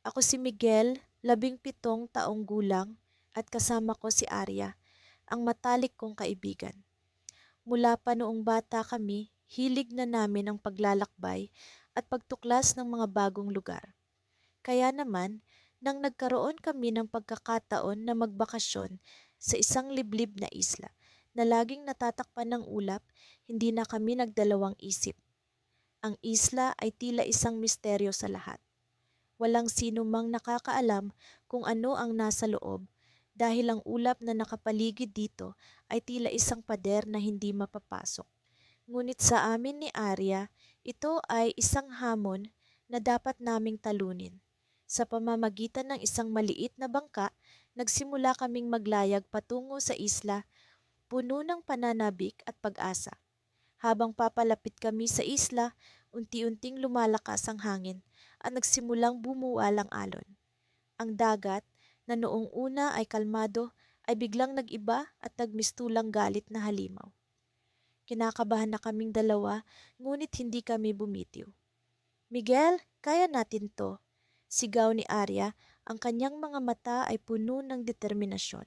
Ako si Miguel, 17 taong gulang, at kasama ko si Arya, ang matalik kong kaibigan. Mula pa noong bata kami, hilig na namin ang paglalakbay at pagtuklas ng mga bagong lugar. Kaya naman, nang nagkaroon kami ng pagkakataon na magbakasyon sa isang liblib na isla na laging natatakpan ng ulap, hindi na kami nagdalawang isip. Ang isla ay tila isang misteryo sa lahat. Walang sino mang nakakaalam kung ano ang nasa loob dahil ang ulap na nakapaligid dito ay tila isang pader na hindi mapapasok. Ngunit sa amin ni Arya, ito ay isang hamon na dapat naming talunin. Sa pamamagitan ng isang maliit na bangka, nagsimula kaming maglayag patungo sa isla, puno ng pananabik at pag-asa. Habang papalapit kami sa isla, unti-unting lumalakas ang hangin at nagsimulang bumuwal ang alon. Ang dagat, na noong una ay kalmado, ay biglang nag-iba at nagmistulang galit na halimaw. Kinakabahan na kaming dalawa, ngunit hindi kami bumitiw. Miguel, kaya natin to. Sigaw ni Arya, ang kanyang mga mata ay puno ng determinasyon.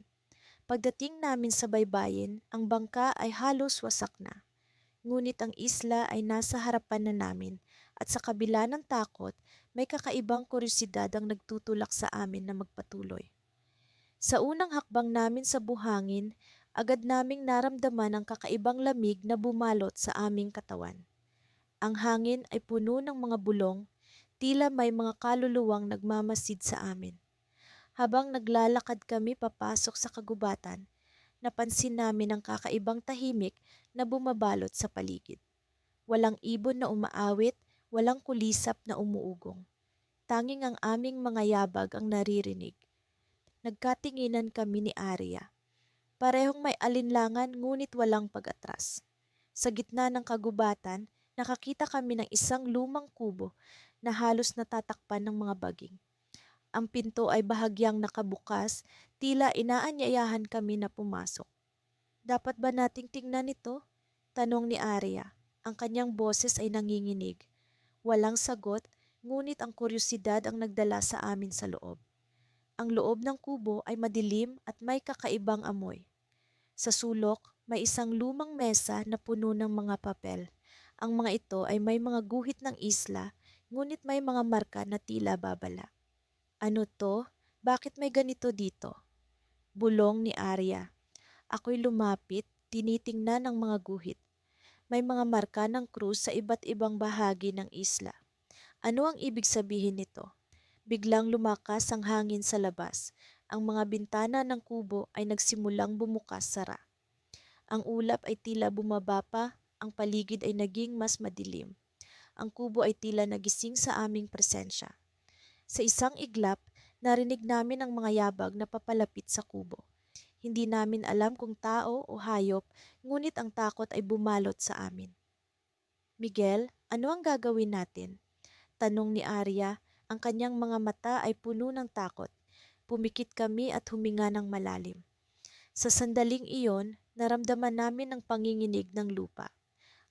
Pagdating namin sa baybayin, ang bangka ay halos wasak na. Ngunit ang isla ay nasa harapan na namin at sa kabila ng takot, may kakaibang kuryosidad ang nagtutulak sa amin na magpatuloy. Sa unang hakbang namin sa buhangin, agad naming naramdaman ang kakaibang lamig na bumalot sa aming katawan. Ang hangin ay puno ng mga bulong, tila may mga kaluluwang nagmamasid sa amin. Habang naglalakad kami papasok sa kagubatan, napansin namin ang kakaibang tahimik na bumabalot sa paligid. Walang ibon na umaawit, walang kulisap na umuugong. Tanging ang aming mga yabag ang naririnig. Nagkatinginan kami ni Arya. Parehong may alinlangan ngunit walang pag-atras. Sa gitna ng kagubatan, nakakita kami ng isang lumang kubo na halos natatakpan ng mga baging. Ang pinto ay bahagyang nakabukas, tila inaanyayahan kami na pumasok. Dapat ba nating tingnan ito? Tanong ni Arya. Ang kanyang boses ay nanginginig. Walang sagot, ngunit ang kuryosidad ang nagdala sa amin sa loob. Ang loob ng kubo ay madilim at may kakaibang amoy. Sa sulok, may isang lumang mesa na puno ng mga papel. Ang mga ito ay may mga guhit ng isla, ngunit may mga marka na tila babala. Ano to? Bakit may ganito dito? Bulong ni Arya. Ako'y lumapit, tinitingnan ang mga guhit. May mga marka ng krus sa iba't ibang bahagi ng isla. Ano ang ibig sabihin nito? Biglang lumakas ang hangin sa labas. Ang mga bintana ng kubo ay nagsimulang bumukas-sara. Ang ulap ay tila bumaba pa, ang paligid ay naging mas madilim. Ang kubo ay tila nagising sa aming presensya. Sa isang iglap, narinig namin ang mga yabag na papalapit sa kubo. Hindi namin alam kung tao o hayop, ngunit ang takot ay bumalot sa amin. Miguel, ano ang gagawin natin? Tanong ni Arya, ang kanyang mga mata ay puno ng takot. Pumikit kami at huminga ng malalim. Sa sandaling iyon, naramdaman namin ang panginginig ng lupa.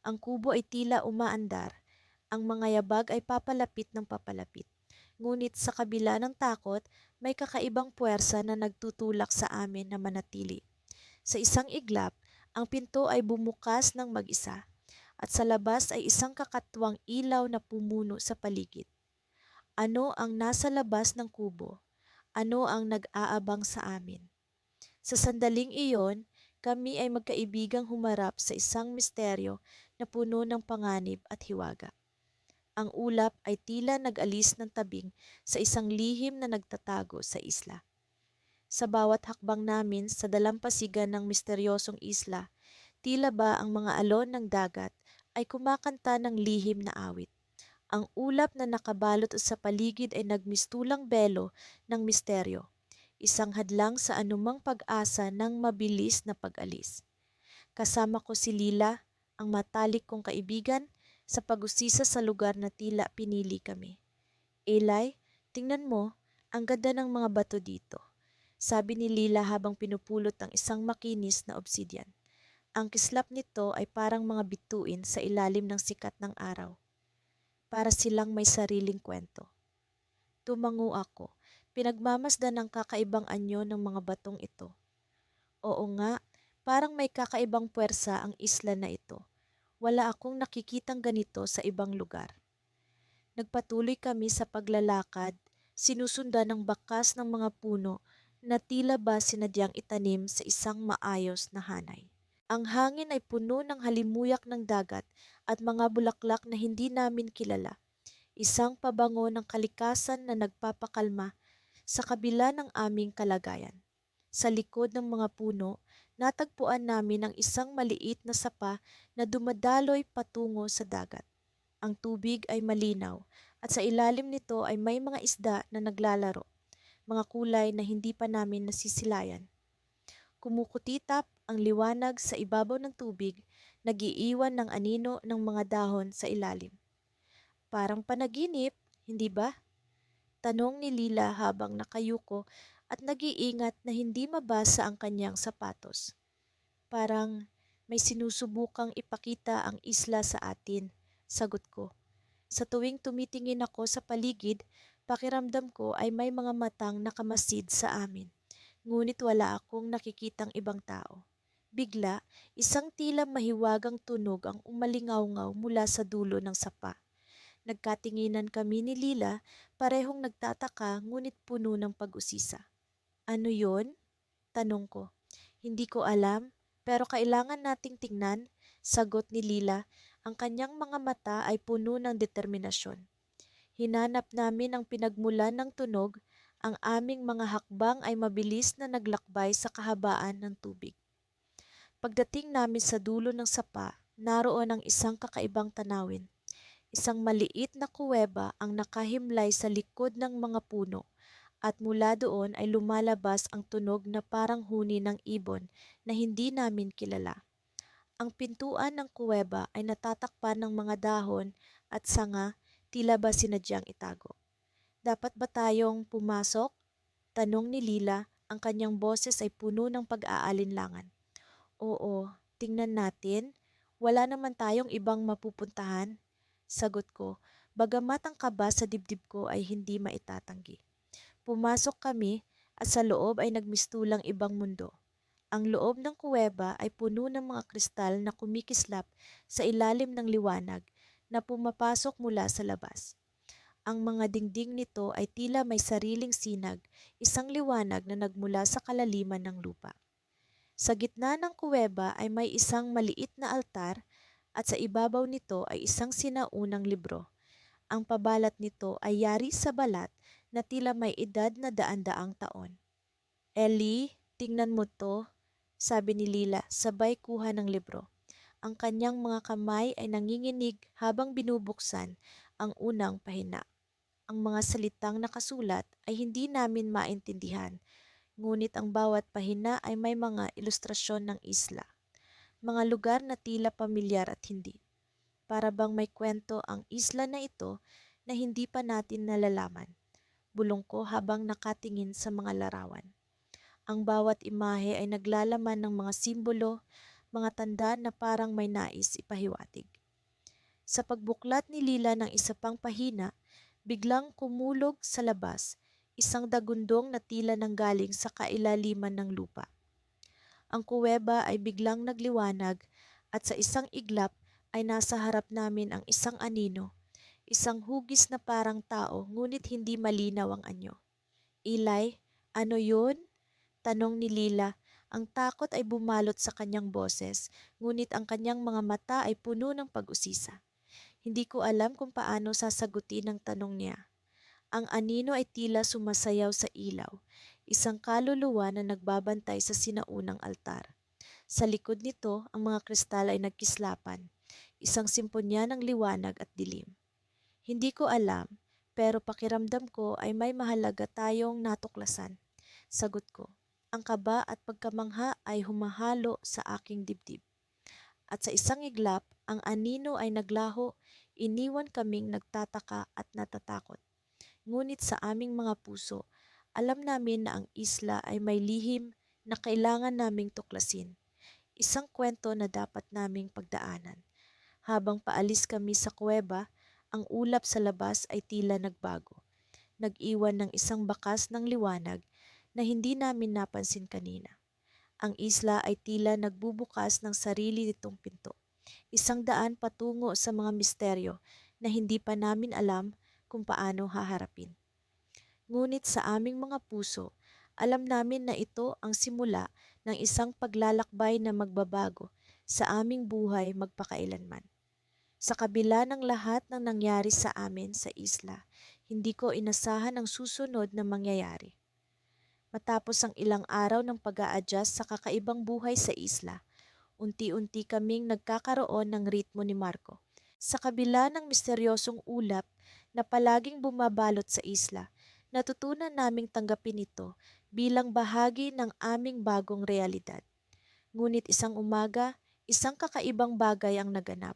Ang kubo ay tila umaandar. Ang mga yabag ay papalapit ng papalapit. Ngunit sa kabila ng takot, may kakaibang puwersa na nagtutulak sa amin na manatili. Sa isang iglap, ang pinto ay bumukas ng mag-isa at sa labas ay isang kakatwang ilaw na pumuno sa paligid. Ano ang nasa labas ng kubo? Ano ang nag-aabang sa amin? Sa sandaling iyon, kami ay magkaibigang humarap sa isang misteryo na puno ng panganib at hiwaga. Ang ulap ay tila nag-alis ng tabing sa isang lihim na nagtatago sa isla. Sa bawat hakbang namin sa dalampasigan ng misteryosong isla, tila ba ang mga alon ng dagat ay kumakanta ng lihim na awit. Ang ulap na nakabalot sa paligid ay nagmistulang belo ng misteryo, isang hadlang sa anumang pag-asa ng mabilis na pag-alis. Kasama ko si Lila, ang matalik kong kaibigan, sa pag-usisa sa lugar na tila pinili kami. Eli, tingnan mo, ang ganda ng mga bato dito. Sabi ni Lila habang pinupulot ang isang makinis na obsidian. Ang kislap nito ay parang mga bituin sa ilalim ng sikat ng araw. Para silang may sariling kwento. Tumango ako. Pinagmamasdan ng kakaibang anyo ng mga batong ito. Oo nga, parang may kakaibang puwersa ang isla na ito. Wala akong nakikitang ganito sa ibang lugar. Nagpatuloy kami sa paglalakad, sinusundan ng bakas ng mga puno na tila ba sinadyang itanim sa isang maayos na hanay. Ang hangin ay puno ng halimuyak ng dagat at mga bulaklak na hindi namin kilala. Isang pabango ng kalikasan na nagpapakalma sa kabila ng aming kalagayan. Sa likod ng mga puno, natagpuan namin ang isang maliit na sapa na dumadaloy patungo sa dagat. Ang tubig ay malinaw at sa ilalim nito ay may mga isda na naglalaro, mga kulay na hindi pa namin nasisilayan. Kumukutitap ang liwanag sa ibabaw ng tubig, nagiiwan ng anino ng mga dahon sa ilalim. Parang panaginip, hindi ba? Tanong ni Lila habang nakayuko at nag-iingat na hindi mabasa ang kanyang sapatos. Parang may sinusubukang ipakita ang isla sa atin, sagot ko. Sa tuwing tumitingin ako sa paligid, pakiramdam ko ay may mga matang nakamasid sa amin. Ngunit wala akong nakikitang ibang tao. Bigla, isang tila mahiwagang tunog ang umalingaw-ngaw mula sa dulo ng sapa. Nagkatinginan kami ni Lila, parehong nagtataka ngunit puno ng pag-usisa. Ano yon? Tanong ko. Hindi ko alam, pero kailangan nating tingnan, sagot ni Lila. Ang kanyang mga mata ay puno ng determinasyon. Hinanap namin ang pinagmulan ng tunog, ang aming mga hakbang ay mabilis na naglakbay sa kahabaan ng tubig. Pagdating namin sa dulo ng sapa, naroon ang isang kakaibang tanawin. Isang maliit na kuweba ang nakahimlay sa likod ng mga puno at mula doon ay lumalabas ang tunog na parang huni ng ibon na hindi namin kilala. Ang pintuan ng kuweba ay natatakpan ng mga dahon at sanga, tila ba sinadyang itago. Dapat ba tayong pumasok? Tanong ni Lila, ang kanyang boses ay puno ng pag-aalinlangan. Oo, tingnan natin. Wala naman tayong ibang mapupuntahan. Sagot ko, bagamat ang kaba sa dibdib ko ay hindi maitatanggi. Pumasok kami at sa loob ay nagmistulang ibang mundo. Ang loob ng kuweba ay puno ng mga kristal na kumikislap sa ilalim ng liwanag na pumapasok mula sa labas. Ang mga dingding nito ay tila may sariling sinag, isang liwanag na nagmula sa kalaliman ng lupa. Sa gitna ng kuweba ay may isang maliit na altar at sa ibabaw nito ay isang sinaunang libro. Ang pabalat nito ay yari sa balat na tila may edad na daan-daang taon. Ellie, tingnan mo to, sabi ni Lila sabay kuha ng libro. Ang kanyang mga kamay ay nanginginig habang binubuksan ang unang pahina. Ang mga salitang nakasulat ay hindi namin maintindihan, ngunit ang bawat pahina ay may mga ilustrasyon ng isla. Mga lugar na tila pamilyar at hindi. Para bang may kwento ang isla na ito na hindi pa natin nalalaman. Bulong ko habang nakatingin sa mga larawan. Ang bawat imahe ay naglalaman ng mga simbolo, mga tanda na parang may nais ipahiwatig. Sa pagbuklat ni Lila ng isa pang pahina, biglang kumulog sa labas, isang dagundong na tila nanggaling sa kailaliman ng lupa. Ang kuweba ay biglang nagliwanag at sa isang iglap ay nasa harap namin ang isang anino, isang hugis na parang tao ngunit hindi malinaw ang anyo. Ilay, ano yun? Tanong ni Lila. Ang takot ay bumalot sa kanyang boses, ngunit ang kanyang mga mata ay puno ng pag-usisa. Hindi ko alam kung paano sasagutin ang tanong niya. Ang anino ay tila sumasayaw sa ilaw, isang kaluluwa na nagbabantay sa sinaunang altar. Sa likod nito, ang mga kristal ay nagkislapan, isang simponya ng liwanag at dilim. Hindi ko alam, pero pakiramdam ko ay may mahalaga tayong natuklasan. Sagot ko. Ang kaba at pagkamangha ay humahalo sa aking dibdib. At sa isang iglap, ang anino ay naglaho, iniwan kaming nagtataka at natatakot. Ngunit sa aming mga puso, alam namin na ang isla ay may lihim na kailangan naming tuklasin. Isang kwento na dapat naming pagdaanan. Habang paalis kami sa kuweba, ang ulap sa labas ay tila nagbago. nag-iwan ng isang bakas ng liwanag na hindi namin napansin kanina. Ang isla ay tila nagbubukas ng sarili nitong pinto, isang daan patungo sa mga misteryo na hindi pa namin alam kung paano haharapin. Ngunit sa aming mga puso, alam namin na ito ang simula ng isang paglalakbay na magbabago sa aming buhay magpakailanman. Sa kabila ng lahat ng nangyari sa amin sa isla, hindi ko inasahan ang susunod na mangyayari. Matapos ang ilang araw ng pag-a-adjust sa kakaibang buhay sa isla, unti-unti kaming nagkakaroon ng ritmo ni Marco. Sa kabila ng misteryosong ulap na palaging bumabalot sa isla, natutunan naming tanggapin ito bilang bahagi ng aming bagong realidad. Ngunit isang umaga, isang kakaibang bagay ang naganap.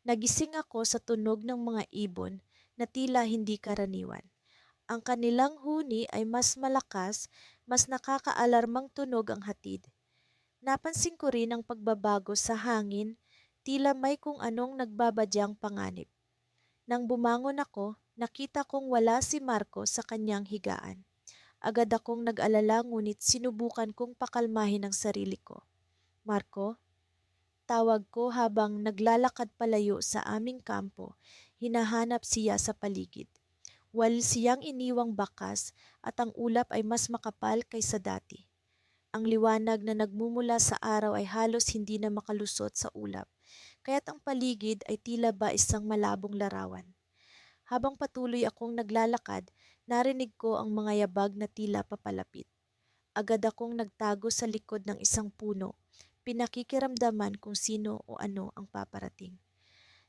Nagising ako sa tunog ng mga ibon na tila hindi karaniwan. Ang kanilang huni ay mas malakas, mas nakakaalarmang tunog ang hatid. Napansin ko rin ang pagbabago sa hangin, tila may kung anong nagbabadyang panganib. Nang bumangon ako, nakita kong wala si Marco sa kanyang higaan. Agad akong nag-alala ngunit sinubukan kong pakalmahin ang sarili ko. Marco, tawag ko habang naglalakad palayo sa aming kampo, hinahanap siya sa paligid. Wal siyang iniwang bakas at ang ulap ay mas makapal kaysa dati. Ang liwanag na nagmumula sa araw ay halos hindi na makalusot sa ulap, kaya't ang paligid ay tila ba isang malabong larawan. Habang patuloy akong naglalakad, narinig ko ang mga yabag na tila papalapit. Agad akong nagtago sa likod ng isang puno, pinakikiramdaman kung sino o ano ang paparating.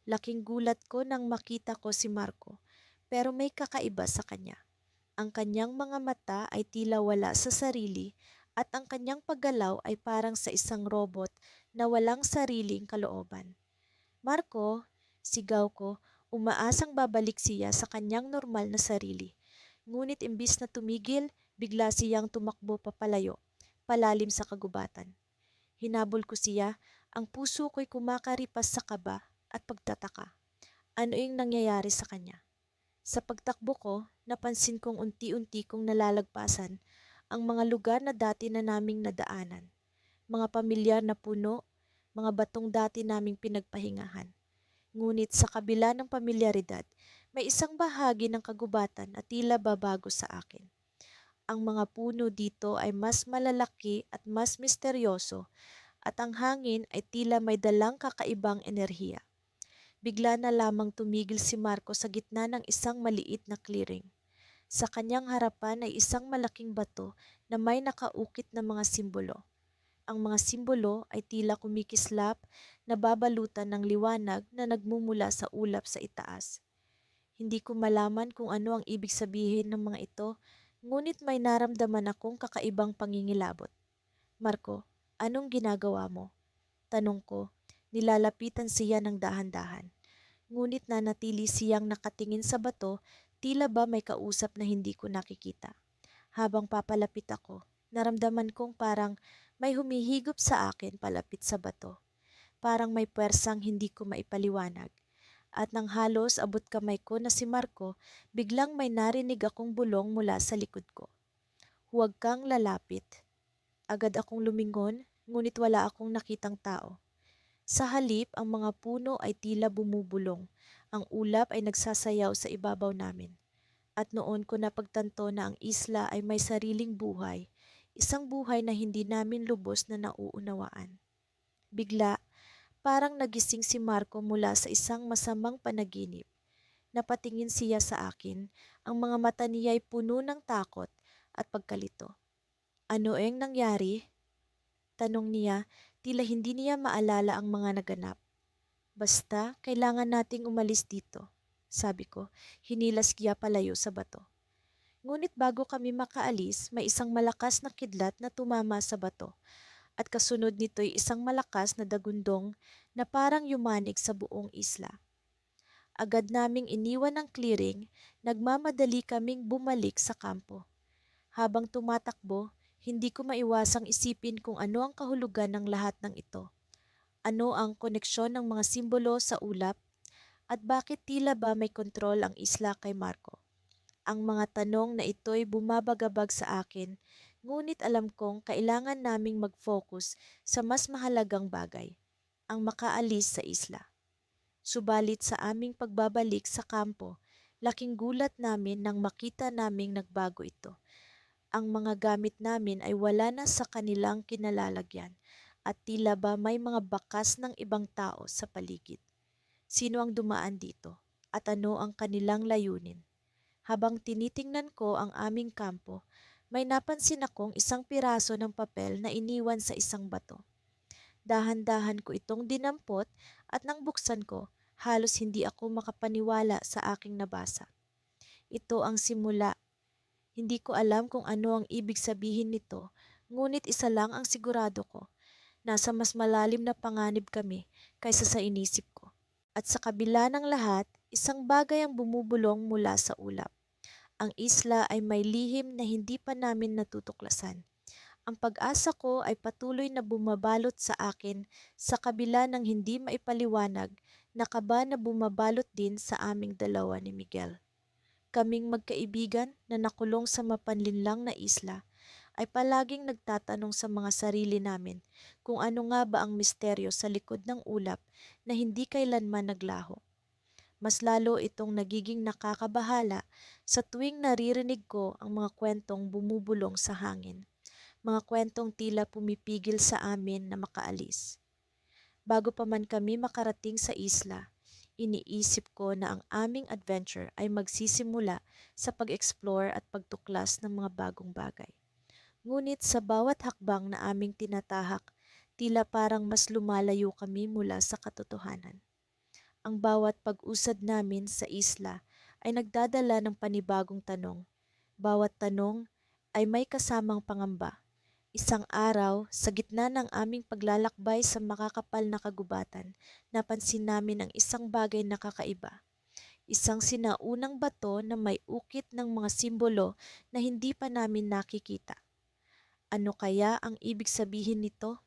Laking gulat ko nang makita ko si Marco, pero may kakaiba sa kanya. Ang kanyang mga mata ay tila wala sa sarili at ang kanyang paggalaw ay parang sa isang robot na walang sariling kalooban. Marco, sigaw ko, umaasang babalik siya sa kanyang normal na sarili. Ngunit imbis na tumigil, bigla siyang tumakbo papalayo, palalim sa kagubatan. Hinabol ko siya, ang puso ko'y kumakaripas sa kaba at pagtataka. Ano yung nangyayari sa kanya? Sa pagtakbo ko, napansin kong unti-unti kong nalalagpasan ang mga lugar na dati na naming nadaanan. Mga pamilyar na puno, mga batong dati naming pinagpahingahan. Ngunit sa kabila ng pamilyaridad, may isang bahagi ng kagubatan at tila babago sa akin. Ang mga puno dito ay mas malalaki at mas misteryoso at ang hangin ay tila may dalang kakaibang enerhiya. Bigla na lamang tumigil si Marco sa gitna ng isang maliit na clearing. Sa kanyang harapan ay isang malaking bato na may nakaukit na mga simbolo. Ang mga simbolo ay tila kumikislap na babalutan ng liwanag na nagmumula sa ulap sa itaas. Hindi ko malaman kung ano ang ibig sabihin ng mga ito, ngunit may naramdaman akong kakaibang pangingilabot. Marco, anong ginagawa mo? Tanong ko, nilalapitan siya ng dahan-dahan. Ngunit nanatili siyang nakatingin sa bato, tila ba may kausap na hindi ko nakikita. Habang papalapit ako, naramdaman kong parang may humihigop sa akin palapit sa bato. Parang may puwersang hindi ko maipaliwanag. At nang halos abot kamay ko na si Marco, biglang may narinig akong bulong mula sa likod ko. Huwag kang lalapit. Agad akong lumingon, ngunit wala akong nakitang tao. Sa halip, ang mga puno ay tila bumubulong. Ang ulap ay nagsasayaw sa ibabaw namin. At noon ko napagtanto na ang isla ay may sariling buhay, isang buhay na hindi namin lubos na nauunawaan. Bigla, parang nagising si Marco mula sa isang masamang panaginip. Napatingin siya sa akin, ang mga mata niya ay puno ng takot at pagkalito. Ano ang nangyari? Tanong niya, tila hindi niya maalala ang mga naganap. Basta, kailangan nating umalis dito, sabi ko, hinilas siya palayo sa bato. Ngunit bago kami makaalis, may isang malakas na kidlat na tumama sa bato at kasunod nito'y isang malakas na dagundong na parang yumanig sa buong isla. Agad naming iniwan ang clearing, nagmamadali kaming bumalik sa kampo. Habang tumatakbo, hindi ko maiwasang isipin kung ano ang kahulugan ng lahat ng ito. Ano ang koneksyon ng mga simbolo sa ulap at bakit tila ba may kontrol ang isla kay Marco. Ang mga tanong na ito'y bumabagabag sa akin, ngunit alam kong kailangan naming mag-focus sa mas mahalagang bagay, ang makaalis sa isla. Subalit sa aming pagbabalik sa kampo, laking gulat namin nang makita naming nagbago ito. Ang mga gamit namin ay wala na sa kanilang kinalalagyan at tila ba may mga bakas ng ibang tao sa paligid. Sino ang dumaan dito at ano ang kanilang layunin? Habang tinitingnan ko ang aming kampo, may napansin akong isang piraso ng papel na iniwan sa isang bato. Dahan-dahan ko itong dinampot at nang buksan ko, halos hindi ako makapaniwala sa aking nabasa. Ito ang simula. Hindi ko alam kung ano ang ibig sabihin nito, ngunit isa lang ang sigurado ko. Nasa mas malalim na panganib kami kaysa sa inisip ko. At sa kabila ng lahat, isang bagay ang bumubulong mula sa ulap. Ang isla ay may lihim na hindi pa namin natutuklasan. Ang pag-asa ko ay patuloy na bumabalot sa akin sa kabila ng hindi maipaliwanag na kaba na bumabalot din sa aming dalawa ni Miguel. Kaming magkaibigan na nakulong sa mapanlinlang na isla ay palaging nagtatanong sa mga sarili namin kung ano nga ba ang misteryo sa likod ng ulap na hindi kailanman naglaho. Mas lalo itong nagiging nakakabahala sa tuwing naririnig ko ang mga kwentong bumubulong sa hangin. Mga kwentong tila pumipigil sa amin na makaalis. Bago pa man kami makarating sa isla, iniisip ko na ang aming adventure ay magsisimula sa pag-explore at pagtuklas ng mga bagong bagay. Ngunit sa bawat hakbang na aming tinatahak, tila parang mas lumalayo kami mula sa katotohanan. Ang bawat pag-usad namin sa isla ay nagdadala ng panibagong tanong. Bawat tanong ay may kasamang pangamba. Isang araw, sa gitna ng aming paglalakbay sa makakapal na kagubatan, napansin namin ang isang bagay na kakaiba. Isang sinaunang bato na may ukit ng mga simbolo na hindi pa namin nakikita. Ano kaya ang ibig sabihin nito?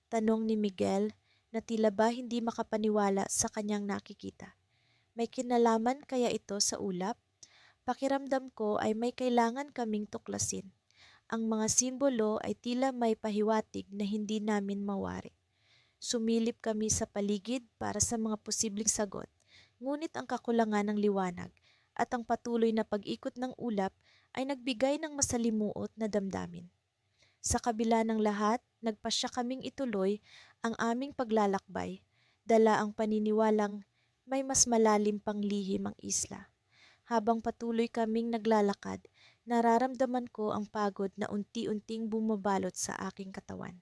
Tanong ni Miguel na tila ba hindi makapaniwala sa kanyang nakikita. May kinalaman kaya ito sa ulap? Pakiramdam ko ay may kailangan kaming tuklasin. Ang mga simbolo ay tila may pahiwatig na hindi namin mawari. Sumilip kami sa paligid para sa mga posibleng sagot, ngunit ang kakulangan ng liwanag at ang patuloy na pag-ikot ng ulap ay nagbigay ng masalimuot na damdamin. Sa kabila ng lahat, nagpasya kaming ituloy ang aming paglalakbay, dala ang paniniwalang may mas malalim pang lihim ang isla. Habang patuloy kaming naglalakad, nararamdaman ko ang pagod na unti-unting bumabalot sa aking katawan.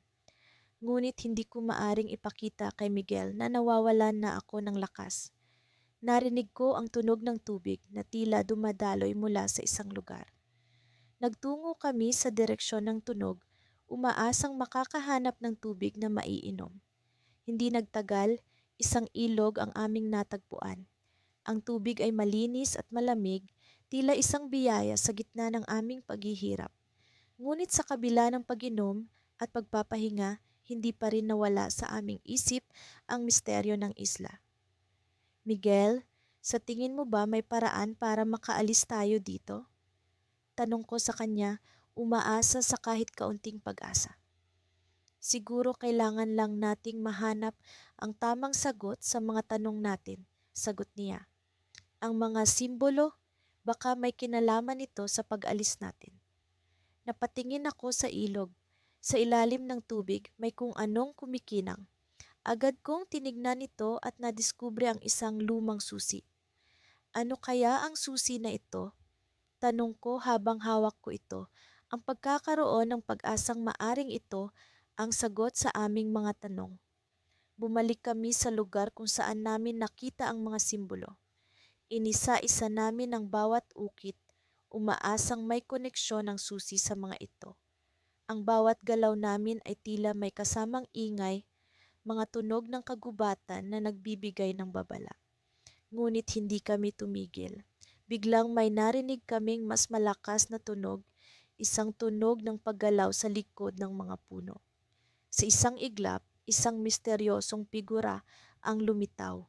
Ngunit hindi ko maaring ipakita kay Miguel na nawawalan na ako ng lakas. Narinig ko ang tunog ng tubig na tila dumadaloy mula sa isang lugar. Nagtungo kami sa direksyon ng tunog, umaasang makakahanap ng tubig na maiinom. Hindi nagtagal, isang ilog ang aming natagpuan. Ang tubig ay malinis at malamig, tila isang biyaya sa gitna ng aming paghihirap. Ngunit sa kabila ng pag-inom at pagpapahinga, hindi pa rin nawala sa aming isip ang misteryo ng isla. Miguel, sa tingin mo ba may paraan para makaalis tayo dito? Tanong ko sa kanya, umaasa sa kahit kaunting pag-asa. Siguro kailangan lang nating mahanap ang tamang sagot sa mga tanong natin, sagot niya. Ang mga simbolo, baka may kinalaman ito sa pag-alis natin. Napatingin ako sa ilog. Sa ilalim ng tubig may kung anong kumikinang. Agad kong tinignan ito at nadiskubre ang isang lumang susi. Ano kaya ang susi na ito? Tanong ko habang hawak ko ito. Ang pagkakaroon ng pag-asang maaring ito ang sagot sa aming mga tanong. Bumalik kami sa lugar kung saan namin nakita ang mga simbolo. Inisa-isa namin ang bawat ukit, umaasang may koneksyon ng susi sa mga ito. Ang bawat galaw namin ay tila may kasamang ingay, mga tunog ng kagubatan na nagbibigay ng babala. Ngunit hindi kami tumigil. Biglang may narinig kaming mas malakas na tunog, isang tunog ng paggalaw sa likod ng mga puno. Sa isang iglap, isang misteryosong figura ang lumitaw.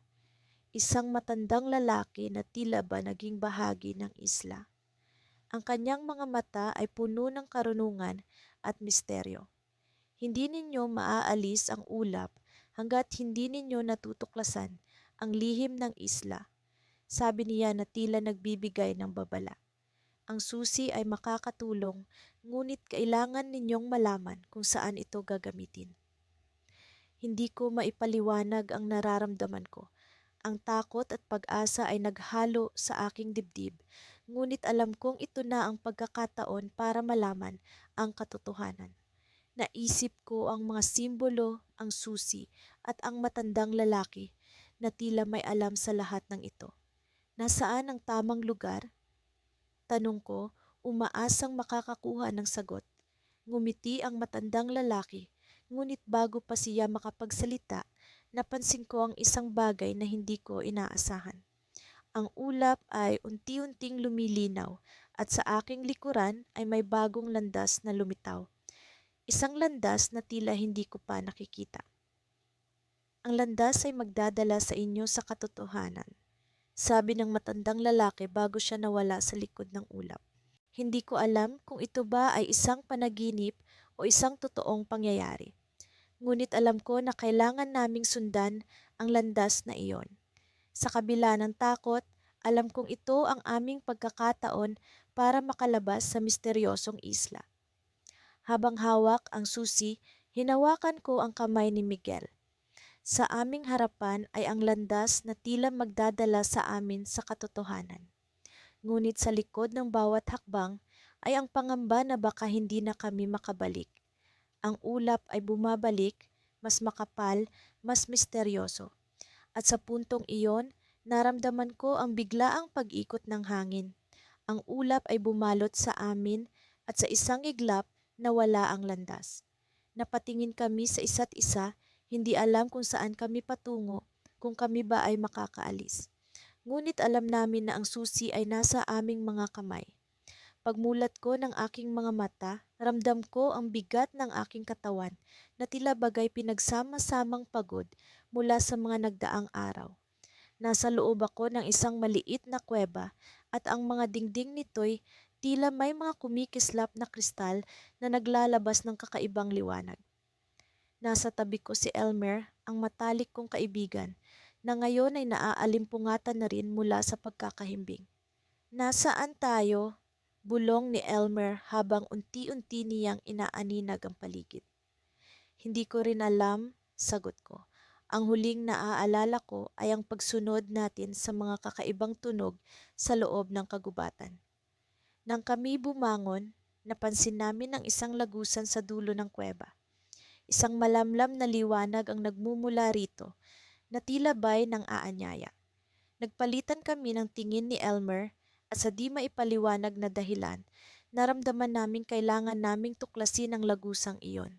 Isang matandang lalaki na tila ba naging bahagi ng isla. Ang kanyang mga mata ay puno ng karunungan at misteryo. Hindi ninyo maaalis ang ulap hanggat hindi ninyo natutuklasan ang lihim ng isla. Sabi niya na tila nagbibigay ng babala. Ang susi ay makakatulong, ngunit kailangan ninyong malaman kung saan ito gagamitin. Hindi ko maipaliwanag ang nararamdaman ko. Ang takot at pag-asa ay naghalo sa aking dibdib, ngunit alam kong ito na ang pagkakataon para malaman ang katotohanan. Naisip ko ang mga simbolo, ang susi, at ang matandang lalaki na tila may alam sa lahat ng ito. Nasaan ang tamang lugar? Tanong ko, umaasang makakakuha ng sagot. Ngumiti ang matandang lalaki, ngunit bago pa siya makapagsalita, napansin ko ang isang bagay na hindi ko inaasahan. Ang ulap ay unti-unting lumilinaw at sa aking likuran ay may bagong landas na lumitaw. Isang landas na tila hindi ko pa nakikita. Ang landas ay magdadala sa inyo sa katotohanan, sabi ng matandang lalaki bago siya nawala sa likod ng ulap. Hindi ko alam kung ito ba ay isang panaginip o isang totoong pangyayari. Ngunit alam ko na kailangan naming sundan ang landas na iyon. Sa kabila ng takot, alam kong ito ang aming pagkakataon para makalabas sa misteryosong isla. Habang hawak ang susi, hinawakan ko ang kamay ni Miguel. Sa aming harapan ay ang landas na tila magdadala sa amin sa katotohanan. Ngunit sa likod ng bawat hakbang ay ang pangamba na baka hindi na kami makabalik. Ang ulap ay bumabalik, mas makapal, mas misteryoso. At sa puntong iyon, naramdaman ko ang biglaang pag-ikot ng hangin. Ang ulap ay bumalot sa amin at sa isang iglap nawala ang landas. Napatingin kami sa isa't isa, hindi alam kung saan kami patungo, kung kami ba ay makakaalis. Ngunit alam namin na ang susi ay nasa aming mga kamay. Pagmulat ko ng aking mga mata, ramdam ko ang bigat ng aking katawan na tila bagay pinagsama-samang pagod mula sa mga nagdaang araw. Nasa loob ako ng isang maliit na kuweba at ang mga dingding nito'y tila may mga kumikislap na kristal na naglalabas ng kakaibang liwanag. Nasa tabi ko si Elmer, ang matalik kong kaibigan, na ngayon ay naaalimpungatan na rin mula sa pagkakahimbing. Nasaan tayo? Bulong ni Elmer habang unti-unti niyang inaaninag ang paligid. Hindi ko rin alam, sagot ko. Ang huling naaalala ko ay ang pagsunod natin sa mga kakaibang tunog sa loob ng kagubatan. Nang kami bumangon, napansin namin ang isang lagusan sa dulo ng kuweba. Isang malamlam na liwanag ang nagmumula rito na tila bay ng aanyaya. Nagpalitan kami ng tingin ni Elmer at sa di maipaliwanag na dahilan, naramdaman namin kailangan naming tuklasin ang lagusang iyon.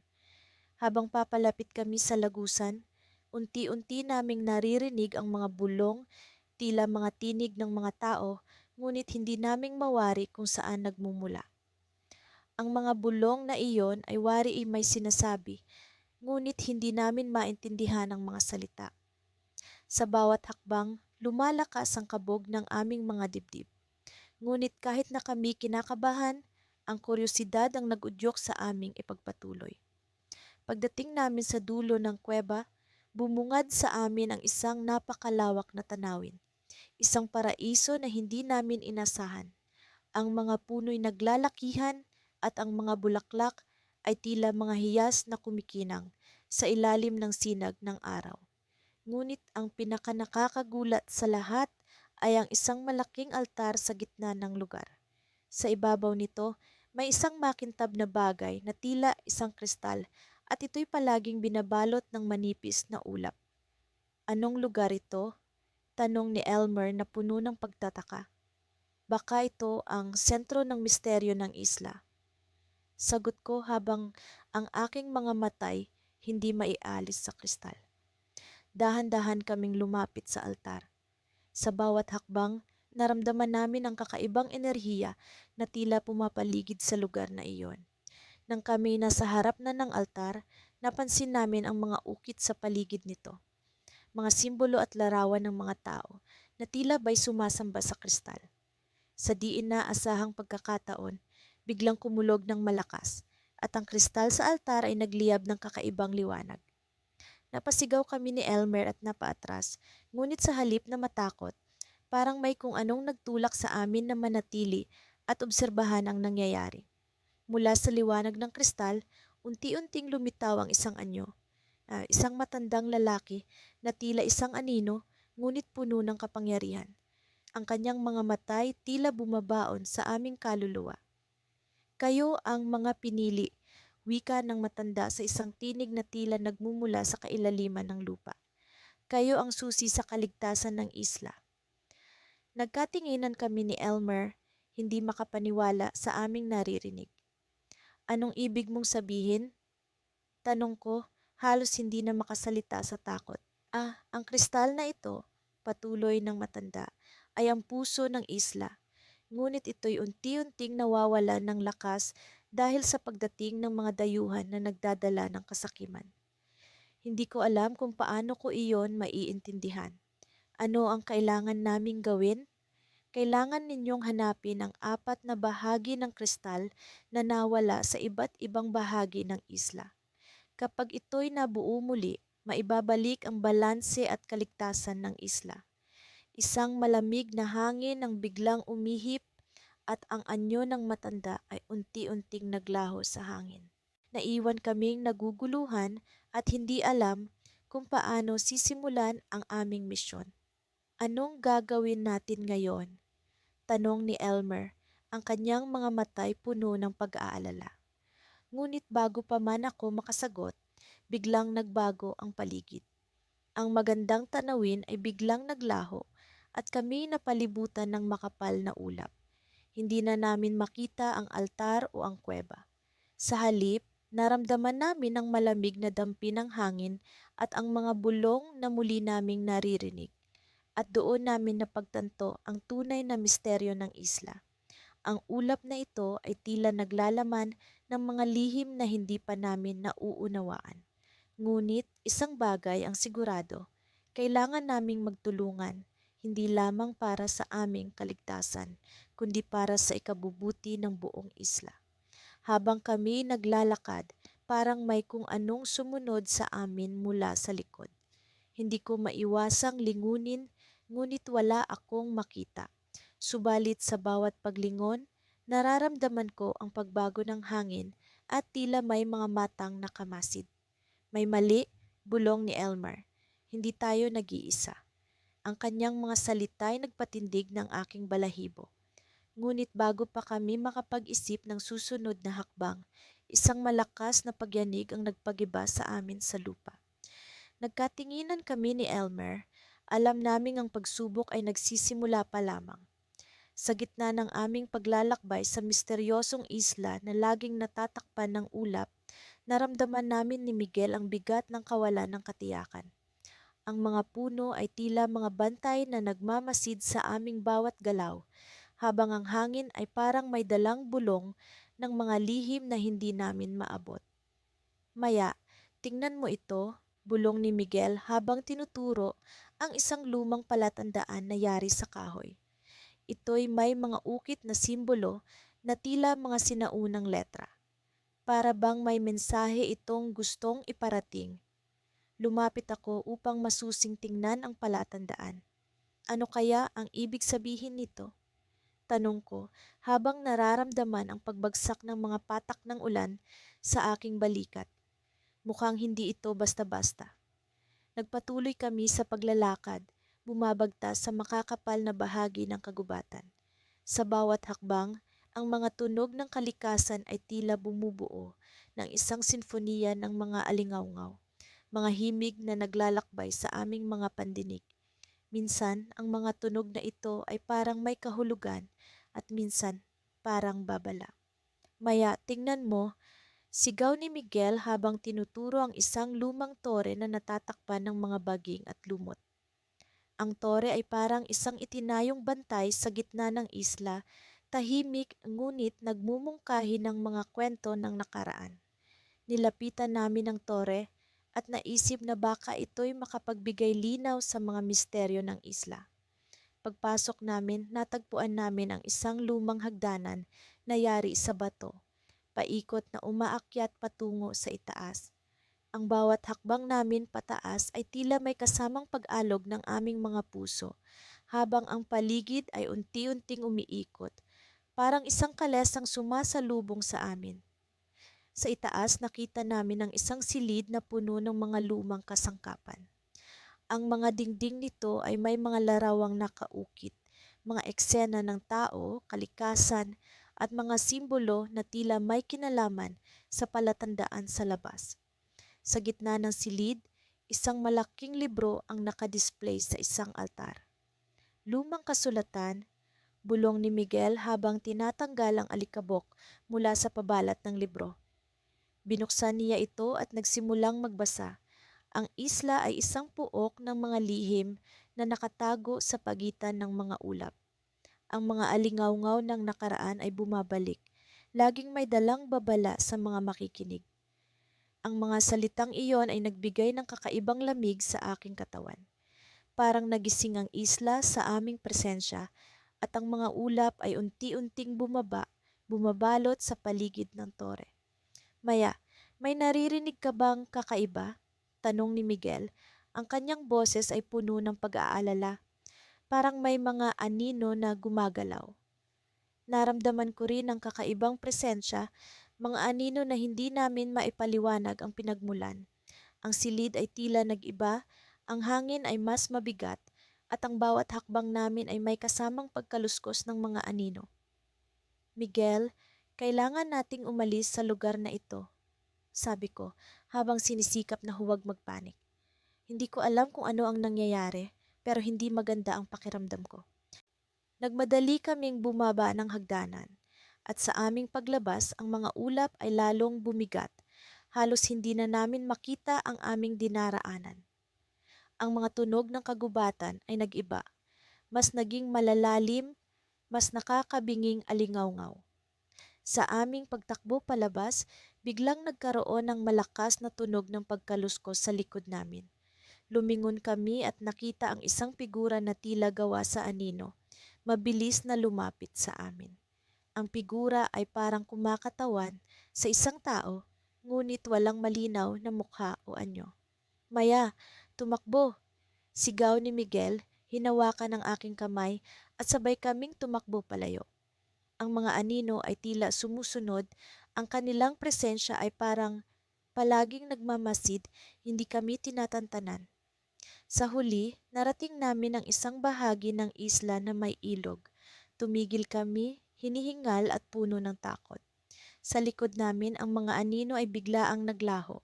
Habang papalapit kami sa lagusan, unti-unti naming naririnig ang mga bulong, tila mga tinig ng mga tao, ngunit hindi naming mawari kung saan nagmumula. Ang mga bulong na iyon ay wari may sinasabi, ngunit hindi namin maintindihan ang mga salita. Sa bawat hakbang, lumalakas ang kabog ng aming mga dibdib. Ngunit kahit na kami kinakabahan, ang kuryosidad ang nag-udyok sa aming ipagpatuloy. Pagdating namin sa dulo ng kuweba, bumungad sa amin ang isang napakalawak na tanawin. Isang paraiso na hindi namin inasahan. Ang mga puno'y naglalakihan at ang mga bulaklak ay tila mga hiyas na kumikinang sa ilalim ng sinag ng araw. Ngunit ang pinakanakakagulat sa lahat ay ang isang malaking altar sa gitna ng lugar. Sa ibabaw nito, may isang makintab na bagay na tila isang kristal at ito'y palaging binabalot ng manipis na ulap. Anong lugar ito? Tanong ni Elmer na puno ng pagtataka. Baka ito ang sentro ng misteryo ng isla. Sagot ko habang ang aking mga matay hindi maialis sa kristal. Dahan-dahan kaming lumapit sa altar. Sa bawat hakbang, naramdaman namin ang kakaibang enerhiya na tila pumapaligid sa lugar na iyon. Nang kami nasa harap na ng altar, napansin namin ang mga ukit sa paligid nito. Mga simbolo at larawan ng mga tao na tila ba'y sumasamba sa kristal. Sa di inaasahang pagkakataon, biglang kumulog ng malakas at ang kristal sa altar ay nagliyab ng kakaibang liwanag. Napasigaw kami ni Elmer at napaatras, ngunit sa halip na matakot, parang may kung anong nagtulak sa amin na manatili at obserbahan ang nangyayari. Mula sa liwanag ng kristal, unti-unting lumitaw ang isang anyo, isang matandang lalaki na tila isang anino ngunit puno ng kapangyarihan. Ang kanyang mga matay tila bumabaon sa aming kaluluwa. Kayo ang mga pinili, wika ng matanda sa isang tinig na tila nagmumula sa kailaliman ng lupa. Kayo ang susi sa kaligtasan ng isla. Nagkatinginan kami ni Elmer, hindi makapaniwala sa aming naririnig. Anong ibig mong sabihin? Tanong ko, halos hindi na makasalita sa takot. Ang kristal na ito, patuloy ng matanda, ay ang puso ng isla. Ngunit ito'y unti-unting nawawala ng lakas dahil sa pagdating ng mga dayuhan na nagdadala ng kasakiman. Hindi ko alam kung paano ko iyon maiintindihan. Ano ang kailangan naming gawin? Kailangan ninyong hanapin ang 4 na bahagi ng kristal na nawala sa iba't ibang bahagi ng isla. Kapag ito'y nabuo muli, maibabalik ang balanse at kaligtasan ng isla. Isang malamig na hangin ang biglang umihip at ang anyo ng matanda ay unti-unting naglaho sa hangin. Naiwan kaming naguguluhan at hindi alam kung paano sisimulan ang aming misyon. Anong gagawin natin ngayon? Tanong ni Elmer, ang kanyang mga matay puno ng pag-aalala. Ngunit bago pa man ako makasagot, biglang nagbago ang paligid. Ang magandang tanawin ay biglang naglaho at kami napalibutan ng makapal na ulap. Hindi na namin makita ang altar o ang kuweba. Sa halip, naramdaman namin ang malamig na dampi ng hangin at ang mga bulong na muli naming naririnig. At doon namin napagtanto ang tunay na misteryo ng isla. Ang ulap na ito ay tila naglalaman ng mga lihim na hindi pa namin nauunawaan. Ngunit isang bagay ang sigurado, kailangan naming magtulungan, hindi lamang para sa aming kaligtasan, kundi para sa ikabubuti ng buong isla. Habang kami naglalakad, parang may kung anong sumunod sa amin mula sa likod. Hindi ko maiwasang lingunin, ngunit wala akong makita. Subalit sa bawat paglingon, nararamdaman ko ang pagbago ng hangin at tila may mga matang nakamasid. May mali, bulong ni Elmer. Hindi tayo nag-iisa. Ang kanyang mga salita ay nagpatindig ng aking balahibo. Ngunit bago pa kami makapag-isip ng susunod na hakbang, isang malakas na pagyanig ang nagpagiba sa amin sa lupa. Nagkatinginan kami ni Elmer. Alam naming ang pagsubok ay nagsisimula pa lamang. Sa gitna ng aming paglalakbay sa misteryosong isla na laging natatakpan ng ulap, naramdaman namin ni Miguel ang bigat ng kawalan ng katiyakan. Ang mga puno ay tila mga bantay na nagmamasid sa aming bawat galaw, habang ang hangin ay parang may dalang bulong ng mga lihim na hindi namin maabot. Maya, tingnan mo ito, bulong ni Miguel habang tinuturo ang isang lumang palatandaan na yari sa kahoy. Ito'y may mga ukit na simbolo na tila mga sinaunang letra. Para bang may mensahe itong gustong iparating. Lumapit ako upang masusing tingnan ang palatandaan. Ano kaya ang ibig sabihin nito? Tanong ko habang nararamdaman ang pagbagsak ng mga patak ng ulan sa aking balikat. Mukhang hindi ito basta-basta. Nagpatuloy kami sa paglalakad, bumabagtas sa makakapal na bahagi ng kagubatan. Sa bawat hakbang, ang mga tunog ng kalikasan ay tila bumubuo ng isang sinfoniya ng mga alingawngaw, mga himig na naglalakbay sa aming mga pandinig. Minsan, ang mga tunog na ito ay parang may kahulugan at minsan parang babala. Maya, tingnan mo, sigaw ni Miguel habang tinuturo ang isang lumang tore na natatakpan ng mga baging at lumot. Ang tore ay parang isang itinayong bantay sa gitna ng isla, tahimik ngunit nagmumungkahi ng mga kwento ng nakaraan. Nilapitan namin ang tore at naisip na baka ito'y makapagbigay linaw sa mga misteryo ng isla. Pagpasok namin, natagpuan namin ang isang lumang hagdanan na yari sa bato, paikot na umaakyat patungo sa itaas. Ang bawat hakbang namin pataas ay tila may kasamang pag-alog ng aming mga puso, habang ang paligid ay unti-unting umiikot, parang isang kalesang sumasalubong sa amin. Sa itaas nakita namin ang isang silid na puno ng mga lumang kasangkapan. Ang mga dingding nito ay may mga larawang nakaukit, mga eksena ng tao, kalikasan, at mga simbolo na tila may kinalaman sa palatandaan sa labas. Sa gitna ng silid, isang malaking libro ang nakadisplay sa isang altar. Lumang kasulatan, bulong ni Miguel habang tinatanggal ang alikabok mula sa pabalat ng libro. Binuksan niya ito at nagsimulang magbasa. Ang isla ay isang puok ng mga lihim na nakatago sa pagitan ng mga ulap. Ang mga alingawngaw ng nakaraan ay bumabalik. Laging may dalang babala sa mga makikinig. Ang mga salitang iyon ay nagbigay ng kakaibang lamig sa aking katawan. Parang nagising ang isla sa aming presensya at ang mga ulap ay unti-unting bumabalot sa paligid ng tore. Maya, may naririnig ka bang kakaiba? Tanong ni Miguel. Ang kanyang boses ay puno ng pag-aalala. Parang may mga anino na gumagalaw. Naramdaman ko rin ang kakaibang presensya, mga anino na hindi namin maipaliwanag ang pinagmulan. Ang silid ay tila nag-iba, ang hangin ay mas mabigat, at ang bawat hakbang namin ay may kasamang pagkaluskos ng mga anino. Miguel, kailangan nating umalis sa lugar na ito, sabi ko habang sinisikap na huwag magpanik. Hindi ko alam kung ano ang nangyayari, pero hindi maganda ang pakiramdam ko. Nagmadali kaming bumaba ng hagdanan, at sa aming paglabas ang mga ulap ay lalong bumigat. Halos hindi na namin makita ang aming dinaraanan. Ang mga tunog ng kagubatan ay nag-iba, mas naging malalalim, mas nakakabinging alingawngaw. Sa aming pagtakbo palabas, biglang nagkaroon ng malakas na tunog ng pagkaluskos sa likod namin. Lumingon kami at nakita ang isang figura na tila gawa sa anino, mabilis na lumapit sa amin. Ang figura ay parang kumakatawan sa isang tao, ngunit walang malinaw na mukha o anyo. Maya, tumakbo! Sigaw ni Miguel, hinawakan ang aking kamay at sabay kaming tumakbo palayo. Ang mga anino ay tila sumusunod, ang kanilang presensya ay parang palaging nagmamasid, hindi kami tinatantanan. Sa huli, narating namin ang isang bahagi ng isla na may ilog. Tumigil kami, hinihingal at puno ng takot. Sa likod namin ang mga anino ay biglaang naglaho,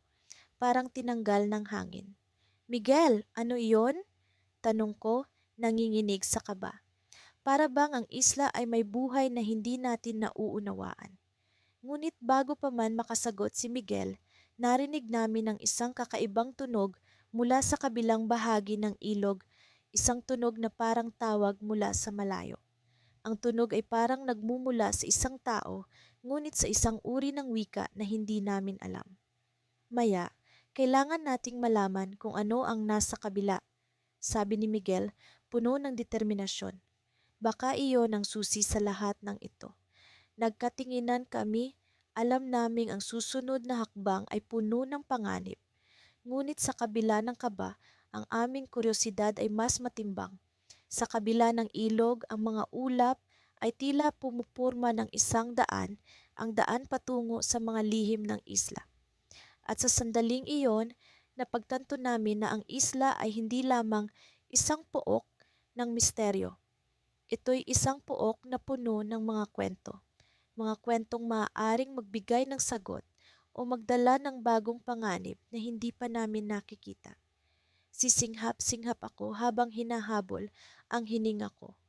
parang tinanggal ng hangin. Miguel, ano iyon? Tanong ko, nanginginig sa kaba. Para bang ang isla ay may buhay na hindi natin nauunawaan. Ngunit bago pa man makasagot si Miguel, narinig namin ang isang kakaibang tunog mula sa kabilang bahagi ng ilog, isang tunog na parang tawag mula sa malayo. Ang tunog ay parang nagmumula sa isang tao, ngunit sa isang uri ng wika na hindi namin alam. Maya, kailangan nating malaman kung ano ang nasa kabila, sabi ni Miguel, puno ng determinasyon. Baka iyon ang susi sa lahat ng ito. Nagkatinginan kami, alam naming ang susunod na hakbang ay puno ng panganib. Ngunit sa kabila ng kaba, ang aming kuryosidad ay mas matimbang. Sa kabila ng ilog, ang mga ulap ay tila pumupurma ng isang daan, ang daan patungo sa mga lihim ng isla. At sa sandaling iyon, napagtanto namin na ang isla ay hindi lamang isang pook ng misteryo. Ito'y isang pook na puno ng mga kwentong maaaring magbigay ng sagot o magdala ng bagong panganib na hindi pa namin nakikita. Sisinghap-singhap ako habang hinahabol ang hininga ko.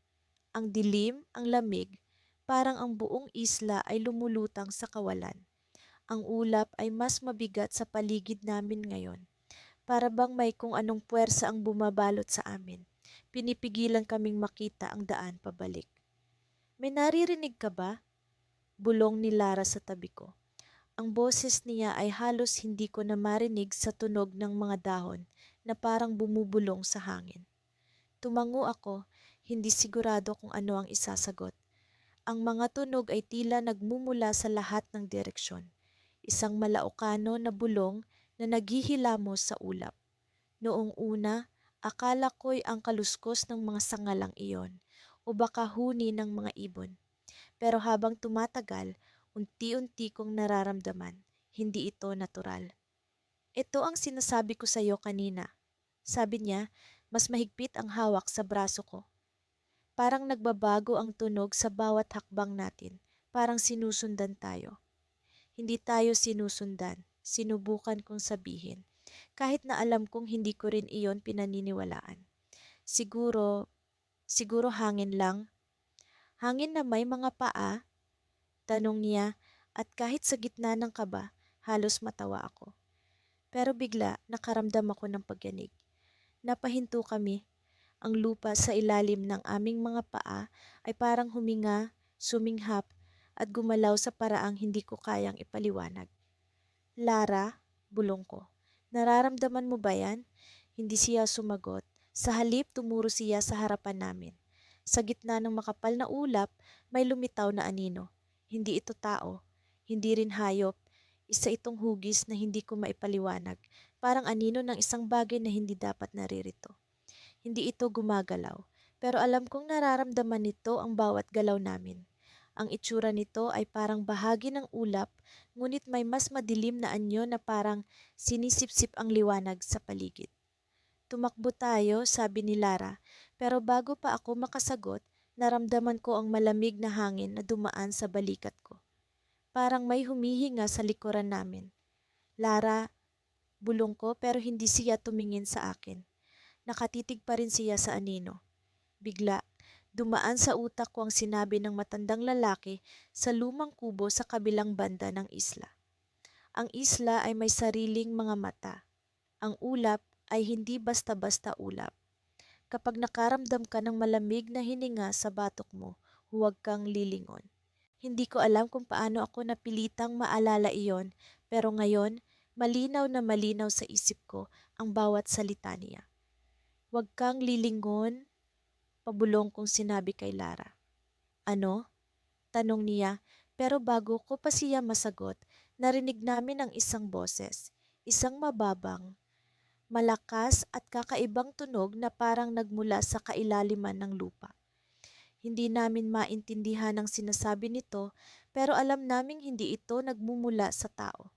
Ang dilim, ang lamig, parang ang buong isla ay lumulutang sa kawalan. Ang ulap ay mas mabigat sa paligid namin ngayon. Para bang may kung anong puwersa ang bumabalot sa amin. Pinipigilan kaming makita ang daan pabalik. May naririnig ka ba? Bulong ni Lara sa tabi ko. Ang boses niya ay halos hindi ko na marinig sa tunog ng mga dahon na parang bumubulong sa hangin. Tumango ako, hindi sigurado kung ano ang isasagot. Ang mga tunog ay tila nagmumula sa lahat ng direksyon. Isang malaukano na bulong na naghihilamos sa ulap. Noong una, akala ko'y ang kaluskos ng mga sangalang iyon o baka huni ng mga ibon. Pero habang tumatagal, unti-unti kong nararamdaman, hindi ito natural. Ito ang sinasabi ko sa iyo kanina. Sabi niya, mas mahigpit ang hawak sa braso ko. Parang nagbabago ang tunog sa bawat hakbang natin. Parang sinusundan tayo. Hindi tayo sinusundan. Sinubukan kong sabihin. Kahit na alam kong hindi ko rin iyon pinaniniwalaan. Siguro, siguro hangin lang. Hangin na may mga paa? Tanong niya at kahit sa gitna ng kaba, halos matawa ako. Pero bigla nakaramdam ako ng pagyanig. Napahinto kami. Ang lupa sa ilalim ng aming mga paa ay parang huminga, suminghap at gumalaw sa paraang hindi ko kayang ipaliwanag. Lara, bulong ko. Nararamdaman mo ba yan? Hindi siya sumagot. Sa halip tumuro siya sa harapan namin. Sa gitna ng makapal na ulap, may lumitaw na anino. Hindi ito tao, hindi rin hayop. Isa itong hugis na hindi ko maipaliwanag. Parang anino ng isang bagay na hindi dapat naririto. Hindi ito gumagalaw, pero alam kong nararamdaman nito ang bawat galaw namin. Ang itsura nito ay parang bahagi ng ulap, ngunit may mas madilim na anyo na parang sinisipsip ang liwanag sa paligid. Tumakbo tayo, sabi ni Lara, pero bago pa ako makasagot, naramdaman ko ang malamig na hangin na dumaan sa balikat ko. Parang may humihinga sa likuran namin. Lara, bulong ko pero hindi siya tumingin sa akin. Nakatitig pa rin siya sa anino. Bigla, dumaan sa utak ko ang sinabi ng matandang lalaki sa lumang kubo sa kabilang banda ng isla. Ang isla ay may sariling mga mata. Ang ulap ay hindi basta-basta ulap. Kapag nakaramdam ka ng malamig na hininga sa batok mo, huwag kang lilingon. Hindi ko alam kung paano ako napilitang maalala iyon, pero ngayon, malinaw na malinaw sa isip ko ang bawat salita niya. Huwag kang lilingon, pabulong kong sinabi kay Lara. Ano? Tanong niya, pero bago ko pa siya masagot, narinig namin ang isang boses, isang mababang, malakas at kakaibang tunog na parang nagmula sa kailaliman ng lupa. Hindi namin maintindihan ang sinasabi nito, pero alam naming hindi ito nagmumula sa tao.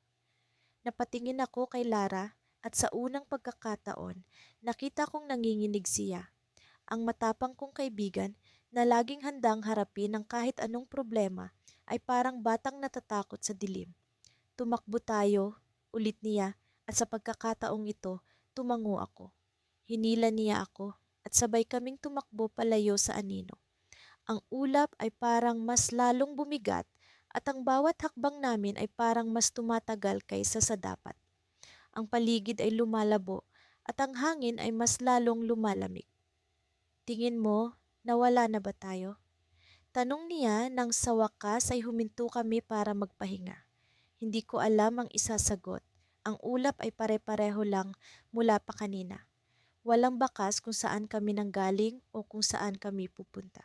Napatingin ako kay Lara at sa unang pagkakataon, nakita kong nanginginig siya. Ang matapang kong kaibigan na laging handang harapin ang kahit anong problema ay parang batang natatakot sa dilim. Tumakbo tayo, ulit niya, at sa pagkakataong ito, tumango ako. Hinila niya ako at sabay kaming tumakbo palayo sa anino. Ang ulap ay parang mas lalong bumigat at ang bawat hakbang namin ay parang mas tumatagal kaysa sa dapat. Ang paligid ay lumalabo at ang hangin ay mas lalong lumalamig. Tingin mo, nawala na ba tayo? Tanong niya nang sa wakas ay huminto kami para magpahinga. Hindi ko alam ang isasagot. Ang ulap ay pare-pareho lang mula pa kanina. Walang bakas kung saan kami nanggaling o kung saan kami pupunta.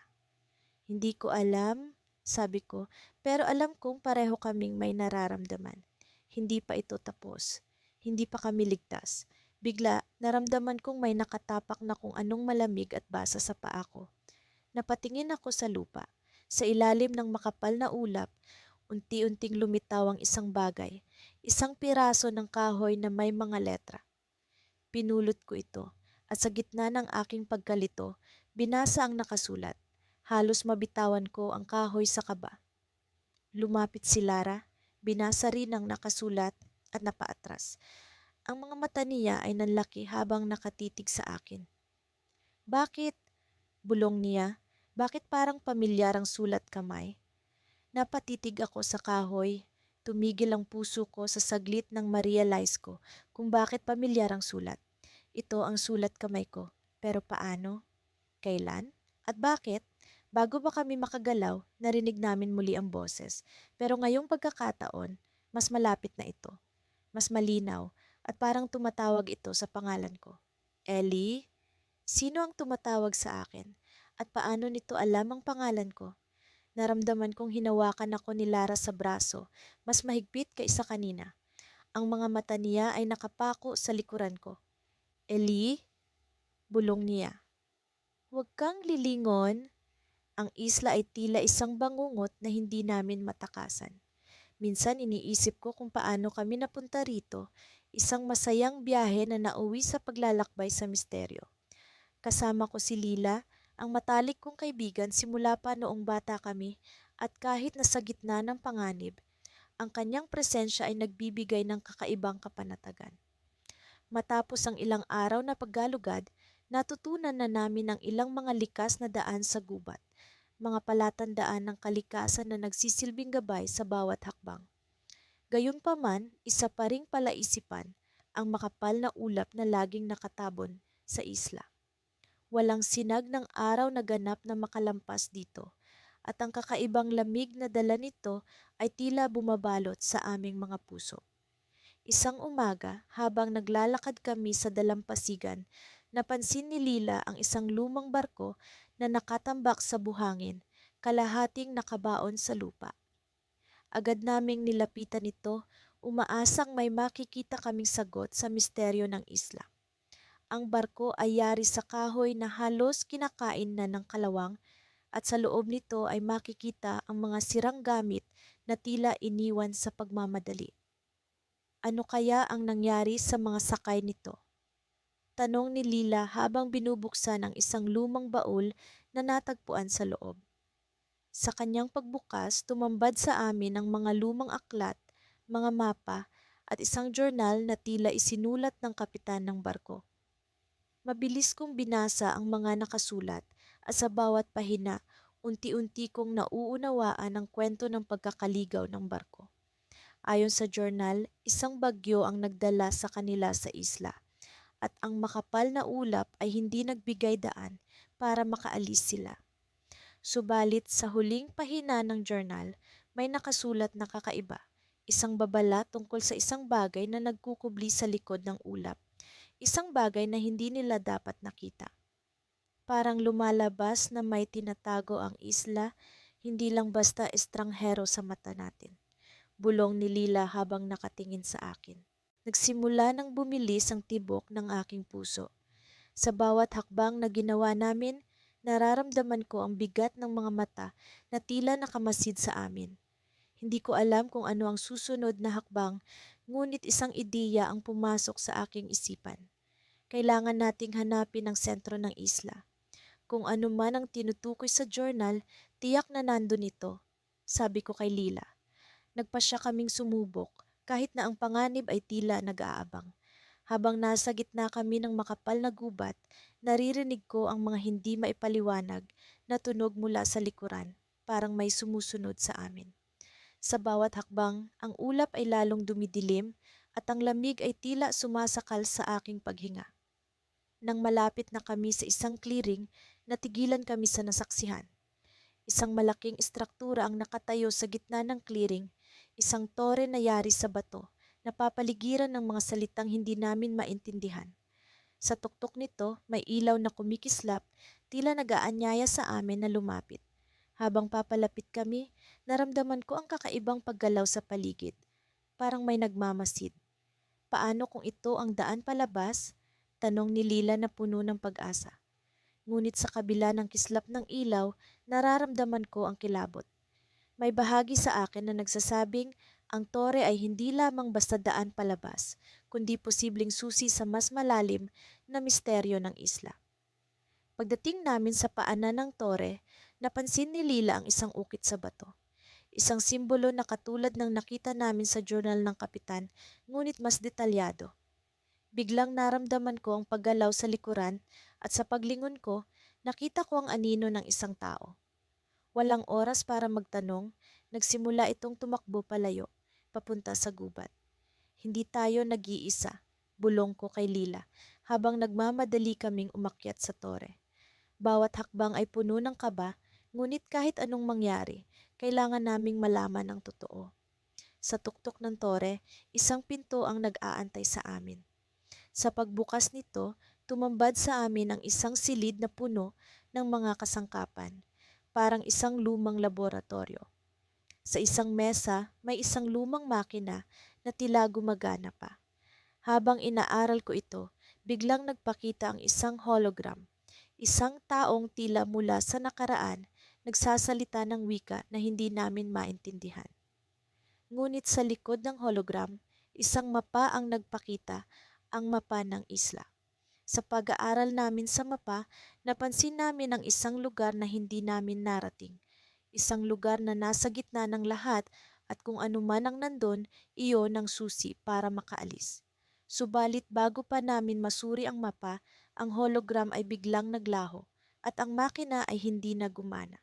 Hindi ko alam, sabi ko, pero alam kong pareho kaming may nararamdaman. Hindi pa ito tapos. Hindi pa kami ligtas. Bigla, naramdaman kong may nakatapak na kung anong malamig at basa sa paa ko. Napatingin ako sa lupa. Sa ilalim ng makapal na ulap, unti-unting lumitaw ang isang bagay. Isang piraso ng kahoy na may mga letra. Pinulot ko ito at sa gitna ng aking pagkalito, binasa ang nakasulat. Halos mabitawan ko ang kahoy sa kaba. Lumapit si Lara, binasa rin ang nakasulat at napaatras. Ang mga mata niya ay nanlaki habang nakatitig sa akin. Bakit? Bulong niya. Bakit parang pamilyar ang sulat kamay? Napatitig ako sa kahoy. Tumigil ang puso ko sa saglit nang ma-realize ko kung bakit pamilyar ang sulat. Ito ang sulat kamay ko. Pero paano? Kailan? At bakit? Bago pa kami makagalaw, narinig namin muli ang boses. Pero ngayong pagkakataon, mas malapit na ito. Mas malinaw at parang tumatawag ito sa pangalan ko. Ellie? Sino ang tumatawag sa akin? At paano nito alam ang pangalan ko? Naramdaman kong hinawakan ako ni Lara sa braso, mas mahigpit kaysa kanina. Ang mga mata niya ay nakapako sa likuran ko. Ellie, bulong niya. Huwag kang lilingon. Ang isla ay tila isang bangungot na hindi namin matakasan. Minsan iniisip ko kung paano kami napunta rito, isang masayang biyahe na nauwi sa paglalakbay sa misteryo. Kasama ko si Lila, ang matalik kong kaibigan simula pa noong bata kami at kahit nasa gitna ng panganib, ang kanyang presensya ay nagbibigay ng kakaibang kapanatagan. Matapos ang ilang araw na paggalugad, natutunan na namin ang ilang mga likas na daan sa gubat, mga palatandaan ng kalikasan na nagsisilbing gabay sa bawat hakbang. Gayunpaman, isa pa ring palaisipan ang makapal na ulap na laging nakatabon sa isla. Walang sinag ng araw na ganap na makalampas dito at ang kakaibang lamig na dala nito ay tila bumabalot sa aming mga puso. Isang umaga, habang naglalakad kami sa dalampasigan, napansin ni Lila ang isang lumang barko na nakatambak sa buhangin, kalahating nakabaon sa lupa. Agad naming nilapitan ito, umaasang may makikita kaming sagot sa misteryo ng isla. Ang barko ay yari sa kahoy na halos kinakain na ng kalawang at sa loob nito ay makikita ang mga sirang gamit na tila iniwan sa pagmamadali. Ano kaya ang nangyari sa mga sakay nito? Tanong ni Lila habang binubuksan ang isang lumang baul na natagpuan sa loob. Sa kanyang pagbukas, tumambad sa amin ang mga lumang aklat, mga mapa at isang journal na tila isinulat ng kapitan ng barko. Mabilis kong binasa ang mga nakasulat at sa bawat pahina, unti-unti kong nauunawaan ang kwento ng pagkakaligaw ng barko. Ayon sa journal, isang bagyo ang nagdala sa kanila sa isla at ang makapal na ulap ay hindi nagbigay daan para makaalis sila. Subalit sa huling pahina ng journal, may nakasulat na kakaiba, isang babala tungkol sa isang bagay na nagkukubli sa likod ng ulap, isang bagay na hindi nila dapat nakita. Parang lumalabas na may tinatago ang isla, hindi lang basta estranghero sa mata natin. Bulong ni Lila habang nakatingin sa akin. Nagsimula nang bumilis ang tibok ng aking puso. Sa bawat hakbang na ginawa namin, nararamdaman ko ang bigat ng mga mata na tila nakamasid sa amin. Hindi ko alam kung ano ang susunod na hakbang, ngunit isang ideya ang pumasok sa aking isipan. Kailangan nating hanapin ang sentro ng isla. Kung ano man ang tinutukoy sa journal, tiyak na nandun ito, sabi ko kay Lila. Nagpasya kaming sumubok kahit na ang panganib ay tila nag-aabang. Habang nasa gitna kami ng makapal na gubat, naririnig ko ang mga hindi maipaliwanag na tunog mula sa likuran, parang may sumusunod sa amin. Sa bawat hakbang, ang ulap ay lalong dumidilim at ang lamig ay tila sumasakal sa aking paghinga. Nang malapit na kami sa isang clearing, natigilan kami sa nasaksihan. Isang malaking estruktura ang nakatayo sa gitna ng clearing, isang tore na yari sa bato, napapaligiran ng mga salitang hindi namin maintindihan. Sa tuktok nito, may ilaw na kumikislap, tila nag-aanyaya sa amin na lumapit. Habang papalapit kami, naramdaman ko ang kakaibang paggalaw sa paligid. Parang may nagmamasid. Paano kung ito ang daan palabas? Tanong ni Lila na puno ng pag-asa. Ngunit sa kabila ng kislap ng ilaw, nararamdaman ko ang kilabot. May bahagi sa akin na nagsasabing ang tore ay hindi lamang basta daan palabas, kundi posibleng susi sa mas malalim na misteryo ng isla. Pagdating namin sa paanan ng tore, napansin ni Lila ang isang ukit sa bato. Isang simbolo na katulad ng nakita namin sa journal ng kapitan, ngunit mas detalyado. Biglang naramdaman ko ang paggalaw sa likuran at sa paglingon ko, nakita ko ang anino ng isang tao. Walang oras para magtanong, nagsimula itong tumakbo palayo, papunta sa gubat. Hindi tayo nag-iisa, bulong ko kay Lila, habang nagmamadali kaming umakyat sa tore. Bawat hakbang ay puno ng kaba, ngunit kahit anong mangyari, kailangan naming malaman ang totoo. Sa tuktok ng tore, isang pinto ang nag-aantay sa amin. Sa pagbukas nito, tumambad sa amin ang isang silid na puno ng mga kasangkapan, parang isang lumang laboratorio. Sa isang mesa, may isang lumang makina na tila gumagana pa. Habang inaaral ko ito, biglang nagpakita ang isang hologram. Isang taong tila mula sa nakaraan, nagsasalita ng wika na hindi namin maintindihan. Ngunit sa likod ng hologram, isang mapa ang nagpakita, ang mapa ng isla. Sa pag-aaral namin sa mapa, napansin namin ang isang lugar na hindi namin narating. Isang lugar na nasa gitna ng lahat at kung ano man ang nandun, iyon ang susi para makaalis. Subalit bago pa namin masuri ang mapa, ang hologram ay biglang naglaho at ang makina ay hindi na gumana.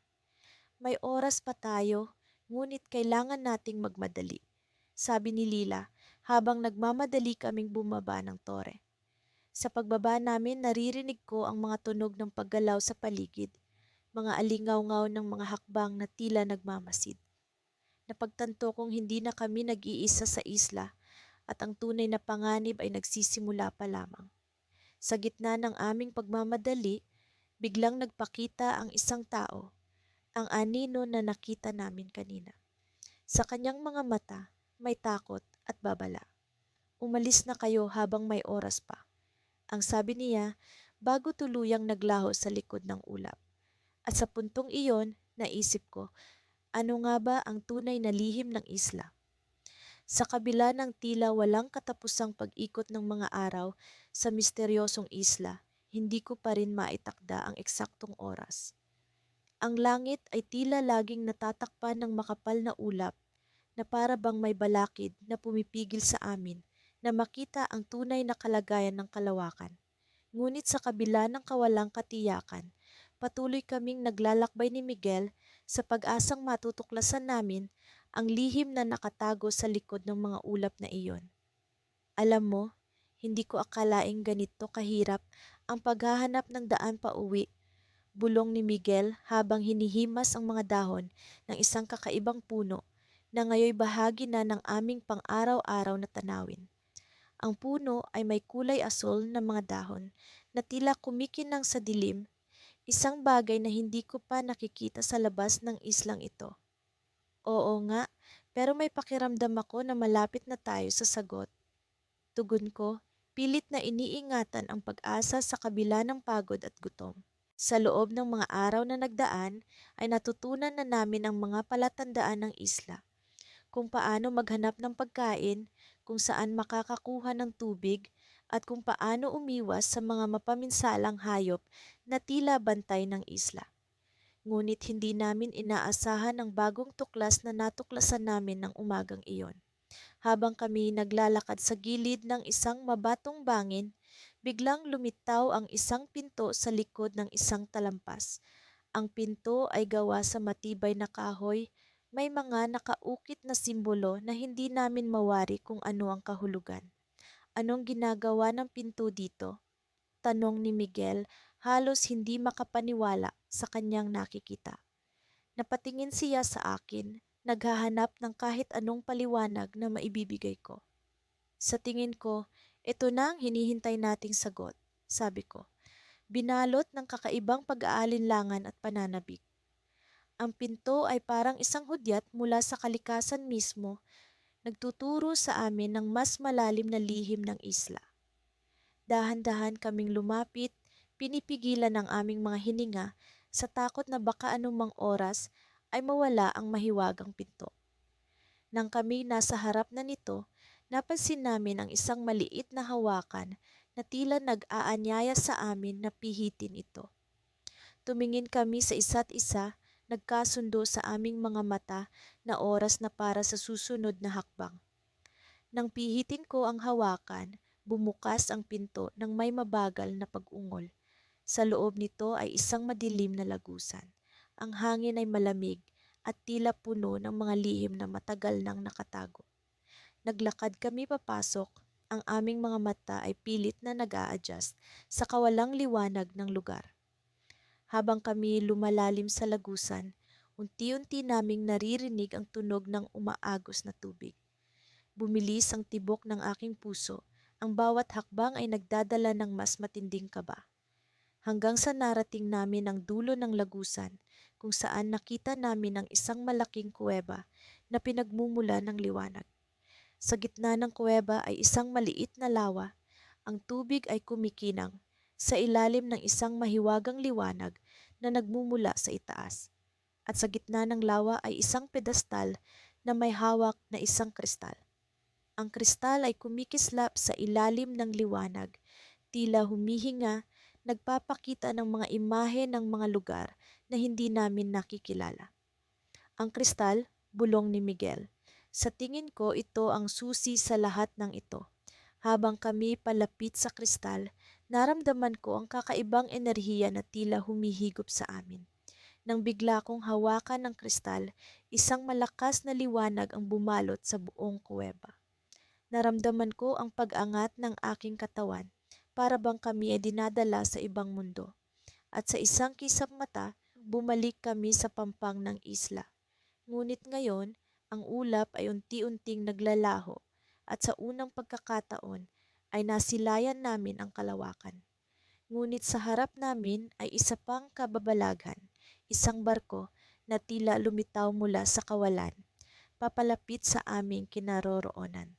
May oras pa tayo, ngunit kailangan nating magmadali, sabi ni Lila habang nagmamadali kaming bumaba ng tore. Sa pagbaba namin naririnig ko ang mga tunog ng paggalaw sa paligid, mga alingaw-ngaw ng mga hakbang na tila nagmamasid. Napagtanto kong hindi na kami nag-iisa sa isla at ang tunay na panganib ay nagsisimula pa lamang. Sa gitna ng aming pagmamadali, biglang nagpakita ang isang tao, ang anino na nakita namin kanina. Sa kanyang mga mata, may takot at babala. Umalis na kayo habang may oras pa. Ang sabi niya bago tuluyang naglaho sa likod ng ulap. At sa puntong iyon, naisip ko, ano nga ba ang tunay na lihim ng isla? Sa kabila ng tila walang katapusang pag-ikot ng mga araw sa misteryosong isla, hindi ko pa rin maitakda ang eksaktong oras. Ang langit ay tila laging natatakpan ng makapal na ulap na para bang may balakid na pumipigil sa amin na makita ang tunay na kalagayan ng kalawakan. Ngunit sa kabila ng kawalang katiyakan, patuloy kaming naglalakbay ni Miguel sa pag-asang matutuklasan namin ang lihim na nakatago sa likod ng mga ulap na iyon. Alam mo, hindi ko akalaing ganito kahirap ang paghahanap ng daan pa uwi, bulong ni Miguel habang hinihimas ang mga dahon ng isang kakaibang puno na ngayoy bahagi na ng aming pang-araw-araw na tanawin. Ang puno ay may kulay asul na mga dahon na tila kumikinang sa dilim, isang bagay na hindi ko pa nakikita sa labas ng islang ito. Oo nga, pero may pakiramdam ako na malapit na tayo sa sagot. Tugon ko, pilit na iniingatan ang pag-asa sa kabila ng pagod at gutom. Sa loob ng mga araw na nagdaan ay natutunan na namin ang mga palatandaan ng isla, kung paano maghanap ng pagkain, kung saan makakakuha ng tubig, at kung paano umiwas sa mga mapaminsalang hayop na tila bantay ng isla. Ngunit hindi namin inaasahan ang bagong tuklas na natuklasan namin ng umagang iyon. Habang kami naglalakad sa gilid ng isang mabatong bangin, biglang lumitaw ang isang pinto sa likod ng isang talampas. Ang pinto ay gawa sa matibay na kahoy, may mga nakaukit na simbolo na hindi namin mawari kung ano ang kahulugan. Anong ginagawa ng pinto dito? Tanong ni Miguel, halos hindi makapaniwala sa kanyang nakikita. Napatingin siya sa akin, naghahanap ng kahit anong paliwanag na maibibigay ko. Sa tingin ko, ito na ang hinihintay nating sagot, sabi ko. Binalot ng kakaibang pag-aalinlangan at pananabik. Ang pinto ay parang isang hudyat mula sa kalikasan mismo, nagtuturo sa amin ng mas malalim na lihim ng isla. Dahan-dahan kaming lumapit, pinipigilan ang aming mga hininga sa takot na baka anumang oras ay mawala ang mahiwagang pinto. Nang kami nasa harap na nito, napansin namin ang isang maliit na hawakan na tila nag-aanyaya sa amin na pihitin ito. Tumingin kami sa isa't isa, nagkasundo sa aming mga mata na oras na para sa susunod na hakbang. Nang pihitin ko ang hawakan, bumukas ang pinto ng may mabagal na pag-ungol. Sa loob nito ay isang madilim na lagusan. Ang hangin ay malamig at tila puno ng mga lihim na matagal nang nakatago. Naglakad kami papasok, ang aming mga mata ay pilit na nag-a-adjust sa kawalang liwanag ng lugar. Habang kami lumalalim sa lagusan, unti-unti naming naririnig ang tunog ng umaagos na tubig. Bumilis ang tibok ng aking puso, ang bawat hakbang ay nagdadala ng mas matinding kaba. hanggang sa narating namin ang dulo ng lagusan kung saan nakita namin ang isang malaking kuweba na pinagmumula ng liwanag. Sa gitna ng kuweba ay isang maliit na lawa. Ang tubig ay kumikinang sa ilalim ng isang mahiwagang liwanag na nagmumula sa itaas. At sa gitna ng lawa ay isang pedestal na may hawak na isang kristal. Ang kristal ay kumikislap sa ilalim ng liwanag, tila humihinga, nagpapakita ng mga imahe ng mga lugar na hindi namin nakikilala. Ang kristal, bulong ni Miguel. Sa tingin ko ito ang susi sa lahat ng ito. Habang kami palapit sa kristal, naramdaman ko ang kakaibang enerhiya na tila humihigop sa amin. Nang bigla kong hawakan ng kristal, isang malakas na liwanag ang bumalot sa buong kuweba. Naramdaman ko ang pag-angat ng aking katawan para bang kami ay dinadala sa ibang mundo. At sa isang kisap mata, bumalik kami sa pampang ng isla. Ngunit ngayon, ang ulap ay unti-unting naglalaho at sa unang pagkakataon ay nasilayan namin ang kalawakan. Ngunit sa harap namin ay isa pang kababalaghan, isang barko na tila lumitaw mula sa kawalan, papalapit sa aming kinaroroonan.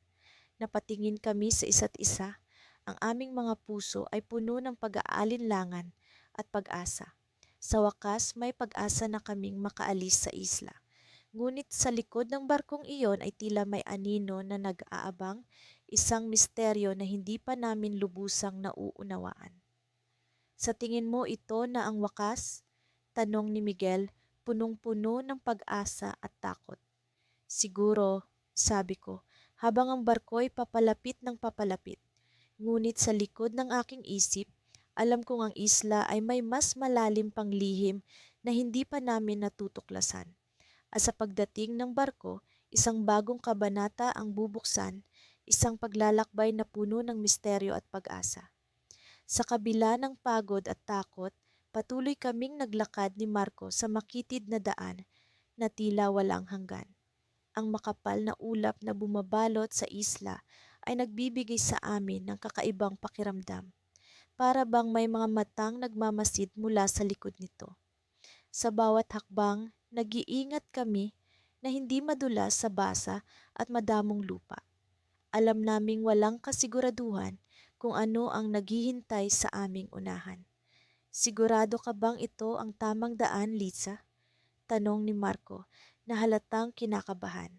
Napatingin kami sa isa't isa, ang aming mga puso ay puno ng pag-aalinlangan at pag-asa. Sa wakas, may pag-asa na kaming makaalis sa isla. Ngunit sa likod ng barkong iyon ay tila may anino na nag-aabang, isang misteryo na hindi pa namin lubusang nauunawaan. Sa tingin mo ito na ang wakas? Tanong ni Miguel, punong-puno ng pag-asa at takot. Siguro, sabi ko, habang ang barko'y papalapit ng papalapit. Ngunit sa likod ng aking isip, alam kong ang isla ay may mas malalim pang lihim na hindi pa namin natutuklasan. At sa pagdating ng barko, isang bagong kabanata ang bubuksan, isang paglalakbay na puno ng misteryo at pag-asa. Sa kabila ng pagod at takot, patuloy kaming naglakad ni Marco sa makitid na daan na tila walang hanggan. Ang makapal na ulap na bumabalot sa isla ay nagbibigay sa amin ng kakaibang pakiramdam. Para bang may mga matang nagmamasid mula sa likod nito. Sa bawat hakbang, nag-iingat kami na hindi madulas sa basa at madamong lupa. Alam naming walang kasiguraduhan kung ano ang naghihintay sa aming unahan. Sigurado ka bang ito ang tamang daan, Lisa? Tanong ni Marco na halatang kinakabahan.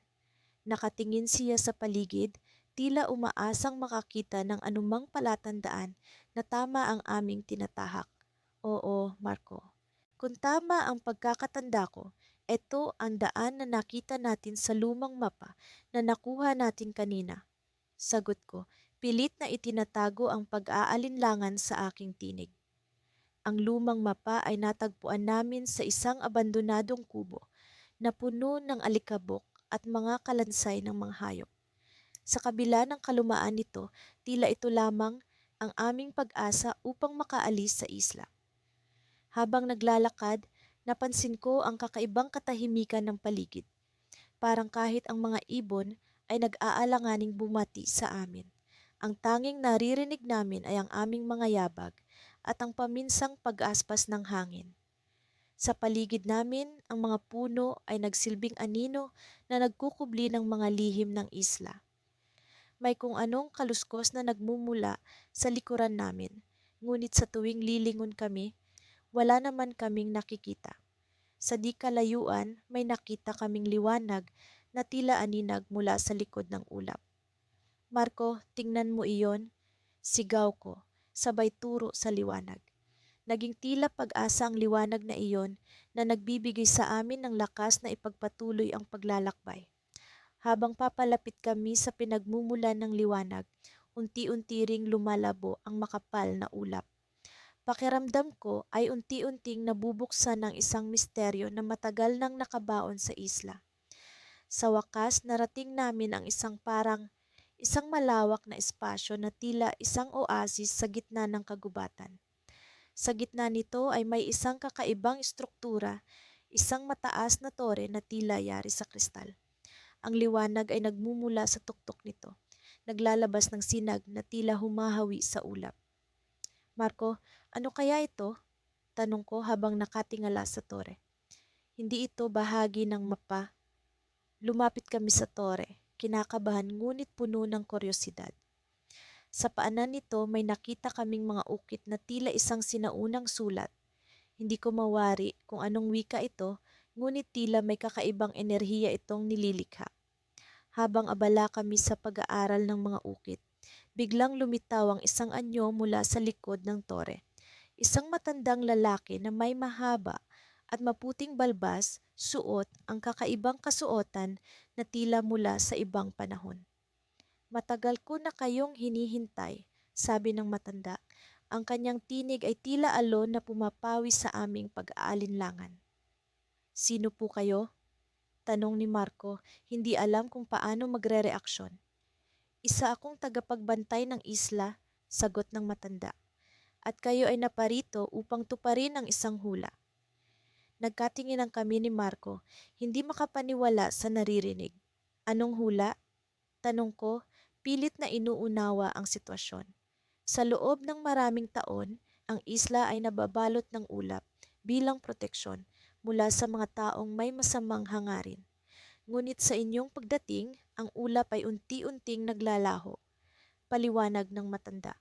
Nakatingin siya sa paligid, tila umaasang makakita ng anumang palatandaan na tama ang aming tinatahak. Oo, Marco. Kung tama ang pagkakatanda ko, ito ang daan na nakita natin sa lumang mapa na nakuha natin kanina. Sagot ko, pilit na itinatago ang pag-aalinlangan sa aking tinig. Ang lumang mapa ay natagpuan namin sa isang abandonadong kubo na puno ng alikabok at mga kalansay ng mga hayop. Sa kabila ng kalumaan nito, tila ito lamang ang aming pag-asa upang makaalis sa isla. Habang naglalakad, napansin ko ang kakaibang katahimikan ng paligid. Parang kahit ang mga ibon ay nag-aalanganing bumati sa amin. Ang tanging naririnig namin ay ang aming mga yabag at ang paminsang pag-aspas ng hangin. Sa paligid namin, ang mga puno ay nagsilbing anino na nagkukubli ng mga lihim ng isla. May kung anong kaluskos na nagmumula sa likuran namin, ngunit sa tuwing lilingon kami, wala naman kaming nakikita. Sa di kalayuan, may nakita kaming liwanag na tila aninag mula sa likod ng ulap. Marco, tingnan mo iyon, sigaw ko, sabay turo sa liwanag. Naging tila pag-asa ang liwanag na iyon na nagbibigay sa amin ng lakas na ipagpatuloy ang paglalakbay. Habang papalapit kami sa pinagmumulan ng liwanag, unti-unti ring lumalabo ang makapal na ulap. Pakiramdam ko ay unti-unting nabubuksan ng isang misteryo na matagal nang nakabaon sa isla. Sa wakas, narating namin ang isang malawak na espasyo na tila isang oasis sa gitna ng kagubatan. Sa gitna nito ay may isang kakaibang estruktura, isang mataas na tore na tila yari sa kristal. Ang liwanag ay nagmumula sa tuktok nito, naglalabas ng sinag na tila humahawi sa ulap. Marco, Ano kaya ito? Tanong ko habang nakatingala sa tore. Hindi ito bahagi ng mapa. Lumapit kami sa tore, kinakabahan ngunit puno ng kuryosidad. Sa paanan nito may nakita kaming mga ukit na tila isang sinaunang sulat. Hindi ko mawari kung anong wika ito, ngunit tila may kakaibang enerhiya itong nililikha. Habang abala kami sa pag-aaral ng mga ukit, biglang lumitaw ang isang anyo mula sa likod ng tore. Isang matandang lalaki na may mahaba at maputing balbas, suot ang kakaibang kasuotan na tila mula sa ibang panahon. Matagal ko na kayong hinihintay, sabi ng matanda. Ang kanyang tinig ay tila alon na pumapawi sa aming pag-aalinlangan. Sino po kayo? Tanong ni Marco, hindi alam kung paano magre-reaksyon. Isa akong tagapagbantay ng isla, sagot ng matanda. At kayo ay naparito upang tuparin ang isang hula. Nagkatinginan kami ni Marco, hindi makapaniwala sa naririnig. Anong hula? Tanong ko, pilit na inuunawa ang sitwasyon. Sa loob ng maraming taon, ang isla ay nababalot ng ulap bilang proteksyon mula sa mga taong may masamang hangarin. Ngunit sa inyong pagdating, ang ulap ay unti-unting naglalaho. Paliwanag ng matanda.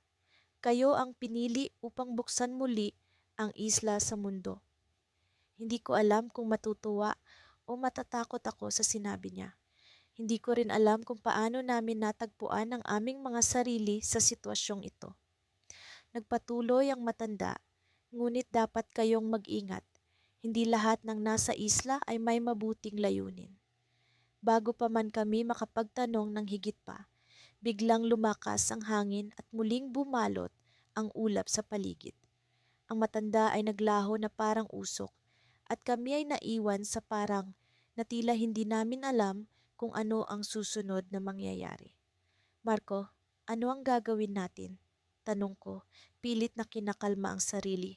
Kayo ang pinili upang buksan muli ang isla sa mundo. Hindi ko alam kung matutuwa o matatakot ako sa sinabi niya. Hindi ko rin alam kung paano namin natagpuan ang aming mga sarili sa sitwasyong ito. Nagpatuloy ang matanda, ngunit dapat kayong mag-ingat. Hindi lahat ng nasa isla ay may mabuting layunin. Bago pa man kami makapagtanong ng higit pa, biglang lumakas ang hangin at muling bumalot ang ulap sa paligid. Ang matanda ay naglaho na parang usok at kami ay naiwan sa parang na tila hindi namin alam kung ano ang susunod na mangyayari. Marco, ano ang gagawin natin? Tanong ko, pilit na kinakalma ang sarili.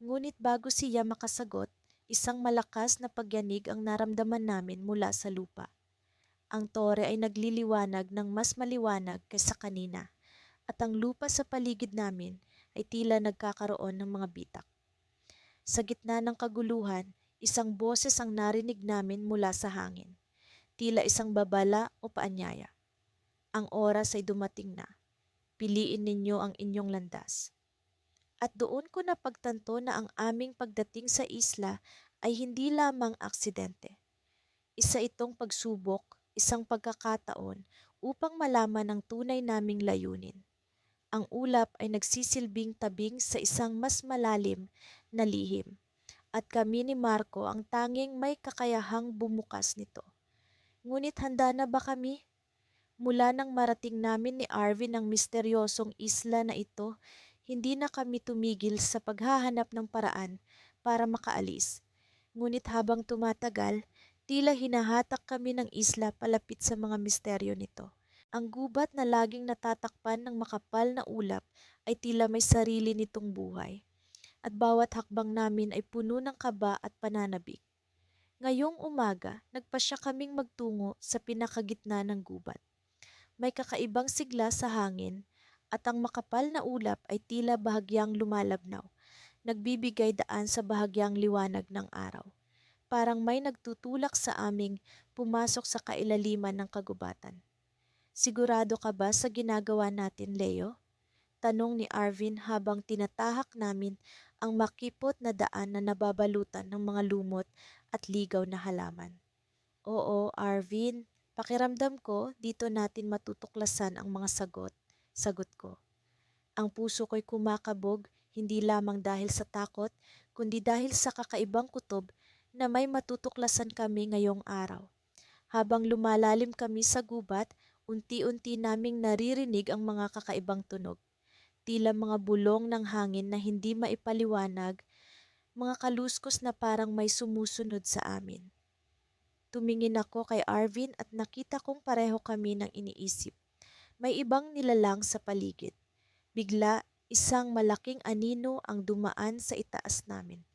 Ngunit bago siya makasagot, isang malakas na pagyanig ang naramdaman namin mula sa lupa. Ang tore ay nagliliwanag ng mas maliwanag kaysa kanina at ang lupa sa paligid namin ay tila nagkakaroon ng mga bitak. Sa gitna ng kaguluhan, isang boses ang narinig namin mula sa hangin. Tila isang babala o paanyaya. Ang oras ay dumating na. Piliin ninyo ang inyong landas. At doon ko napagtanto na ang aming pagdating sa isla ay hindi lamang aksidente. Isa itong pagsubok, isang pagkakataon upang malaman ang tunay naming layunin. Ang ulap ay nagsisilbing tabing sa isang mas malalim na lihim at kami ni Marco ang tanging may kakayahang bumukas nito. Ngunit handa na ba kami? Mula nang marating namin ni Arvin ang misteryosong isla na ito, hindi na kami tumigil sa paghahanap ng paraan para makaalis. Ngunit habang tumatagal, tila hinahatak kami ng isla palapit sa mga misteryo nito. Ang gubat na laging natatakpan ng makapal na ulap ay tila may sarili nitong buhay. At bawat hakbang namin ay puno ng kaba at pananabik. Ngayong umaga, nagpasya kaming magtungo sa pinakagitna ng gubat. May kakaibang sigla sa hangin at ang makapal na ulap ay tila bahagyang lumalabnaw, nagbibigay daan sa bahagyang liwanag ng araw. Parang may nagtutulak sa aming pumasok sa kailaliman ng kagubatan. Sigurado ka ba sa ginagawa natin, Leo? Tanong ni Arvin habang tinatahak namin ang makipot na daan na nababalutan ng mga lumot at ligaw na halaman. Oo, Arvin, pakiramdam ko dito natin matutuklasan ang mga sagot, sagot ko. Ang puso ko'y kumakabog hindi lamang dahil sa takot, kundi dahil sa kakaibang kutob na may matutuklasan kami ngayong araw. Habang lumalalim kami sa gubat, unti-unti naming naririnig ang mga kakaibang tunog. Tila mga bulong ng hangin na hindi maipaliwanag, mga kaluskos na parang may sumusunod sa amin. Tumingin ako kay Arvin at nakita kong pareho kami ng iniisip. May ibang nilalang sa paligid. Bigla, isang malaking anino ang dumaan sa itaas namin.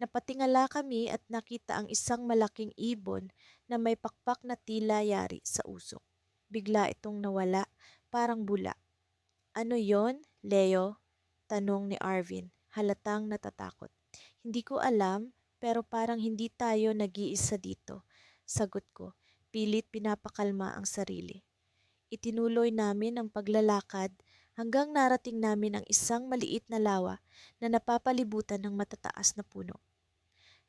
Napatingala kami at nakita ang isang malaking ibon na may pakpak na tila yari sa usok. Bigla itong nawala, parang bula. Ano yon, Leo? Tanong ni Arvin, halatang natatakot. Hindi ko alam, pero parang hindi tayo nag-iisa dito. Sagot ko, pilit pinapakalma ang sarili. Itinuloy namin ang paglalakad hanggang narating namin ang isang maliit na lawa na napapalibutan ng matataas na puno.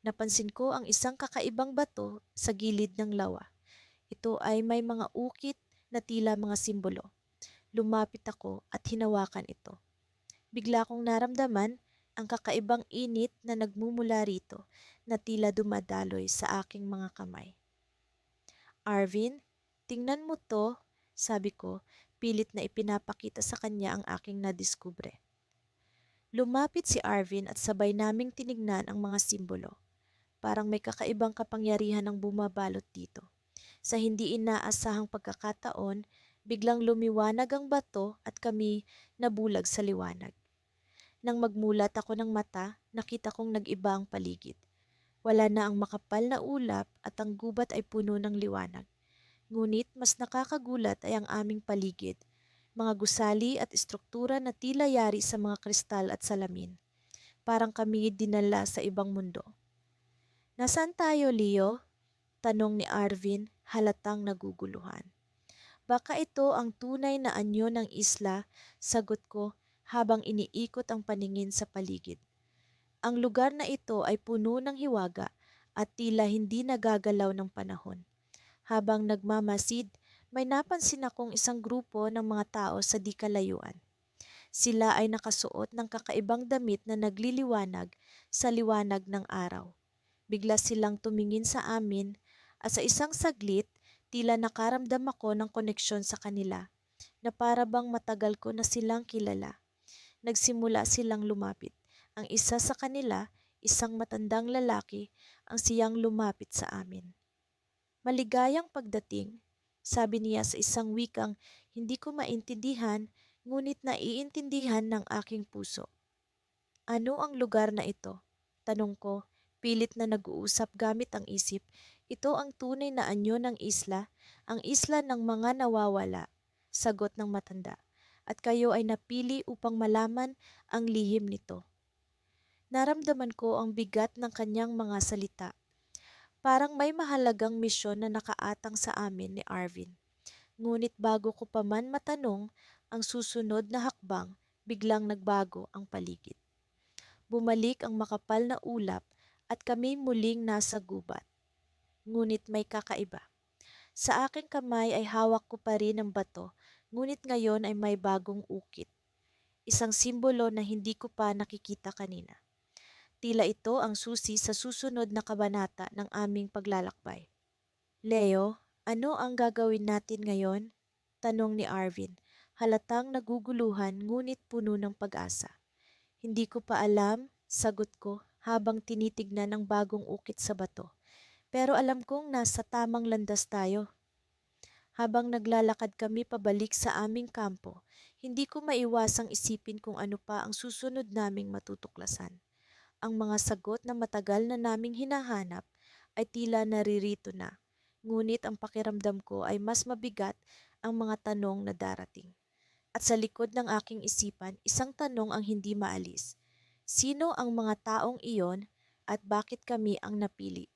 Napansin ko ang isang kakaibang bato sa gilid ng lawa. Ito ay may mga ukit na tila mga simbolo. Lumapit ako at hinawakan ito. Bigla kong naramdaman ang kakaibang init na nagmumula rito na tila dumadaloy sa aking mga kamay. Arvin, tingnan mo to, sabi ko, pilit na ipinapakita sa kanya ang aking nadiskubre. Lumapit si Arvin at sabay naming tinignan ang mga simbolo. Parang may kakaibang kapangyarihan ang bumabalot dito. Sa hindi inaasahang pagkakataon, biglang lumiwanag ang bato at kami nabulag sa liwanag. Nang magmulat ako ng mata, nakita kong nag-iba ang paligid. Wala na ang makapal na ulap at ang gubat ay puno ng liwanag. Ngunit mas nakakagulat ay ang aming paligid. Mga gusali at estruktura na tila yari sa mga kristal at salamin. Parang kami dinala sa ibang mundo. Nasaan tayo, Leo? Tanong ni Arvin, halatang naguguluhan. Baka ito ang tunay na anyo ng isla, sagot ko habang iniikot ang paningin sa paligid. Ang lugar na ito ay puno ng hiwaga at tila hindi nagagalaw ng panahon. Habang nagmamasid, may napansin akong isang grupo ng mga tao sa di kalayuan. Sila ay nakasuot ng kakaibang damit na nagliliwanag sa liwanag ng araw. Bigla silang tumingin sa amin at sa isang saglit, tila nakaramdam ako ng koneksyon sa kanila na para bang matagal ko na silang kilala. Nagsimula silang lumapit. Ang isa sa kanila, isang matandang lalaki, ang siyang lumapit sa amin. Maligayang pagdating, sabi niya sa isang wikang hindi ko maintindihan ngunit naiintindihan ng aking puso. Ano ang lugar na ito? Tanong ko, pilit na nag-uusap gamit ang isip. Ito ang tunay na anyo ng isla, ang isla ng mga nawawala. Sagot ng matanda. At kayo ay napili upang malaman ang lihim nito. Naramdaman ko ang bigat ng kanyang mga salita. Parang may mahalagang misyon na nakaatang sa amin ni Arvin. Ngunit bago ko pa man matanong ang susunod na hakbang, biglang nagbago ang paligid. Bumalik ang makapal na ulap at kami muling nasa gubat. Ngunit may kakaiba. Sa aking kamay ay hawak ko pa rin ang bato, ngunit ngayon ay may bagong ukit. Isang simbolo na hindi ko pa nakikita kanina. Tila ito ang susi sa susunod na kabanata ng aming paglalakbay. Leo, ano ang gagawin natin ngayon? Tanong ni Arvin, halatang naguguluhan ngunit puno ng pag-asa. Hindi ko pa alam, sagot ko habang tinitignan ang bagong ukit sa bato. Pero alam kong nasa tamang landas tayo. Habang naglalakad kami pabalik sa aming kampo, hindi ko maiwasang isipin kung ano pa ang susunod naming matutuklasan. Ang mga sagot na matagal na naming hinahanap ay tila naririto na. Ngunit ang pakiramdam ko ay mas mabigat ang mga tanong na darating. At sa likod ng aking isipan, isang tanong ang hindi maalis. Sino ang mga taong iyon at bakit kami ang napili?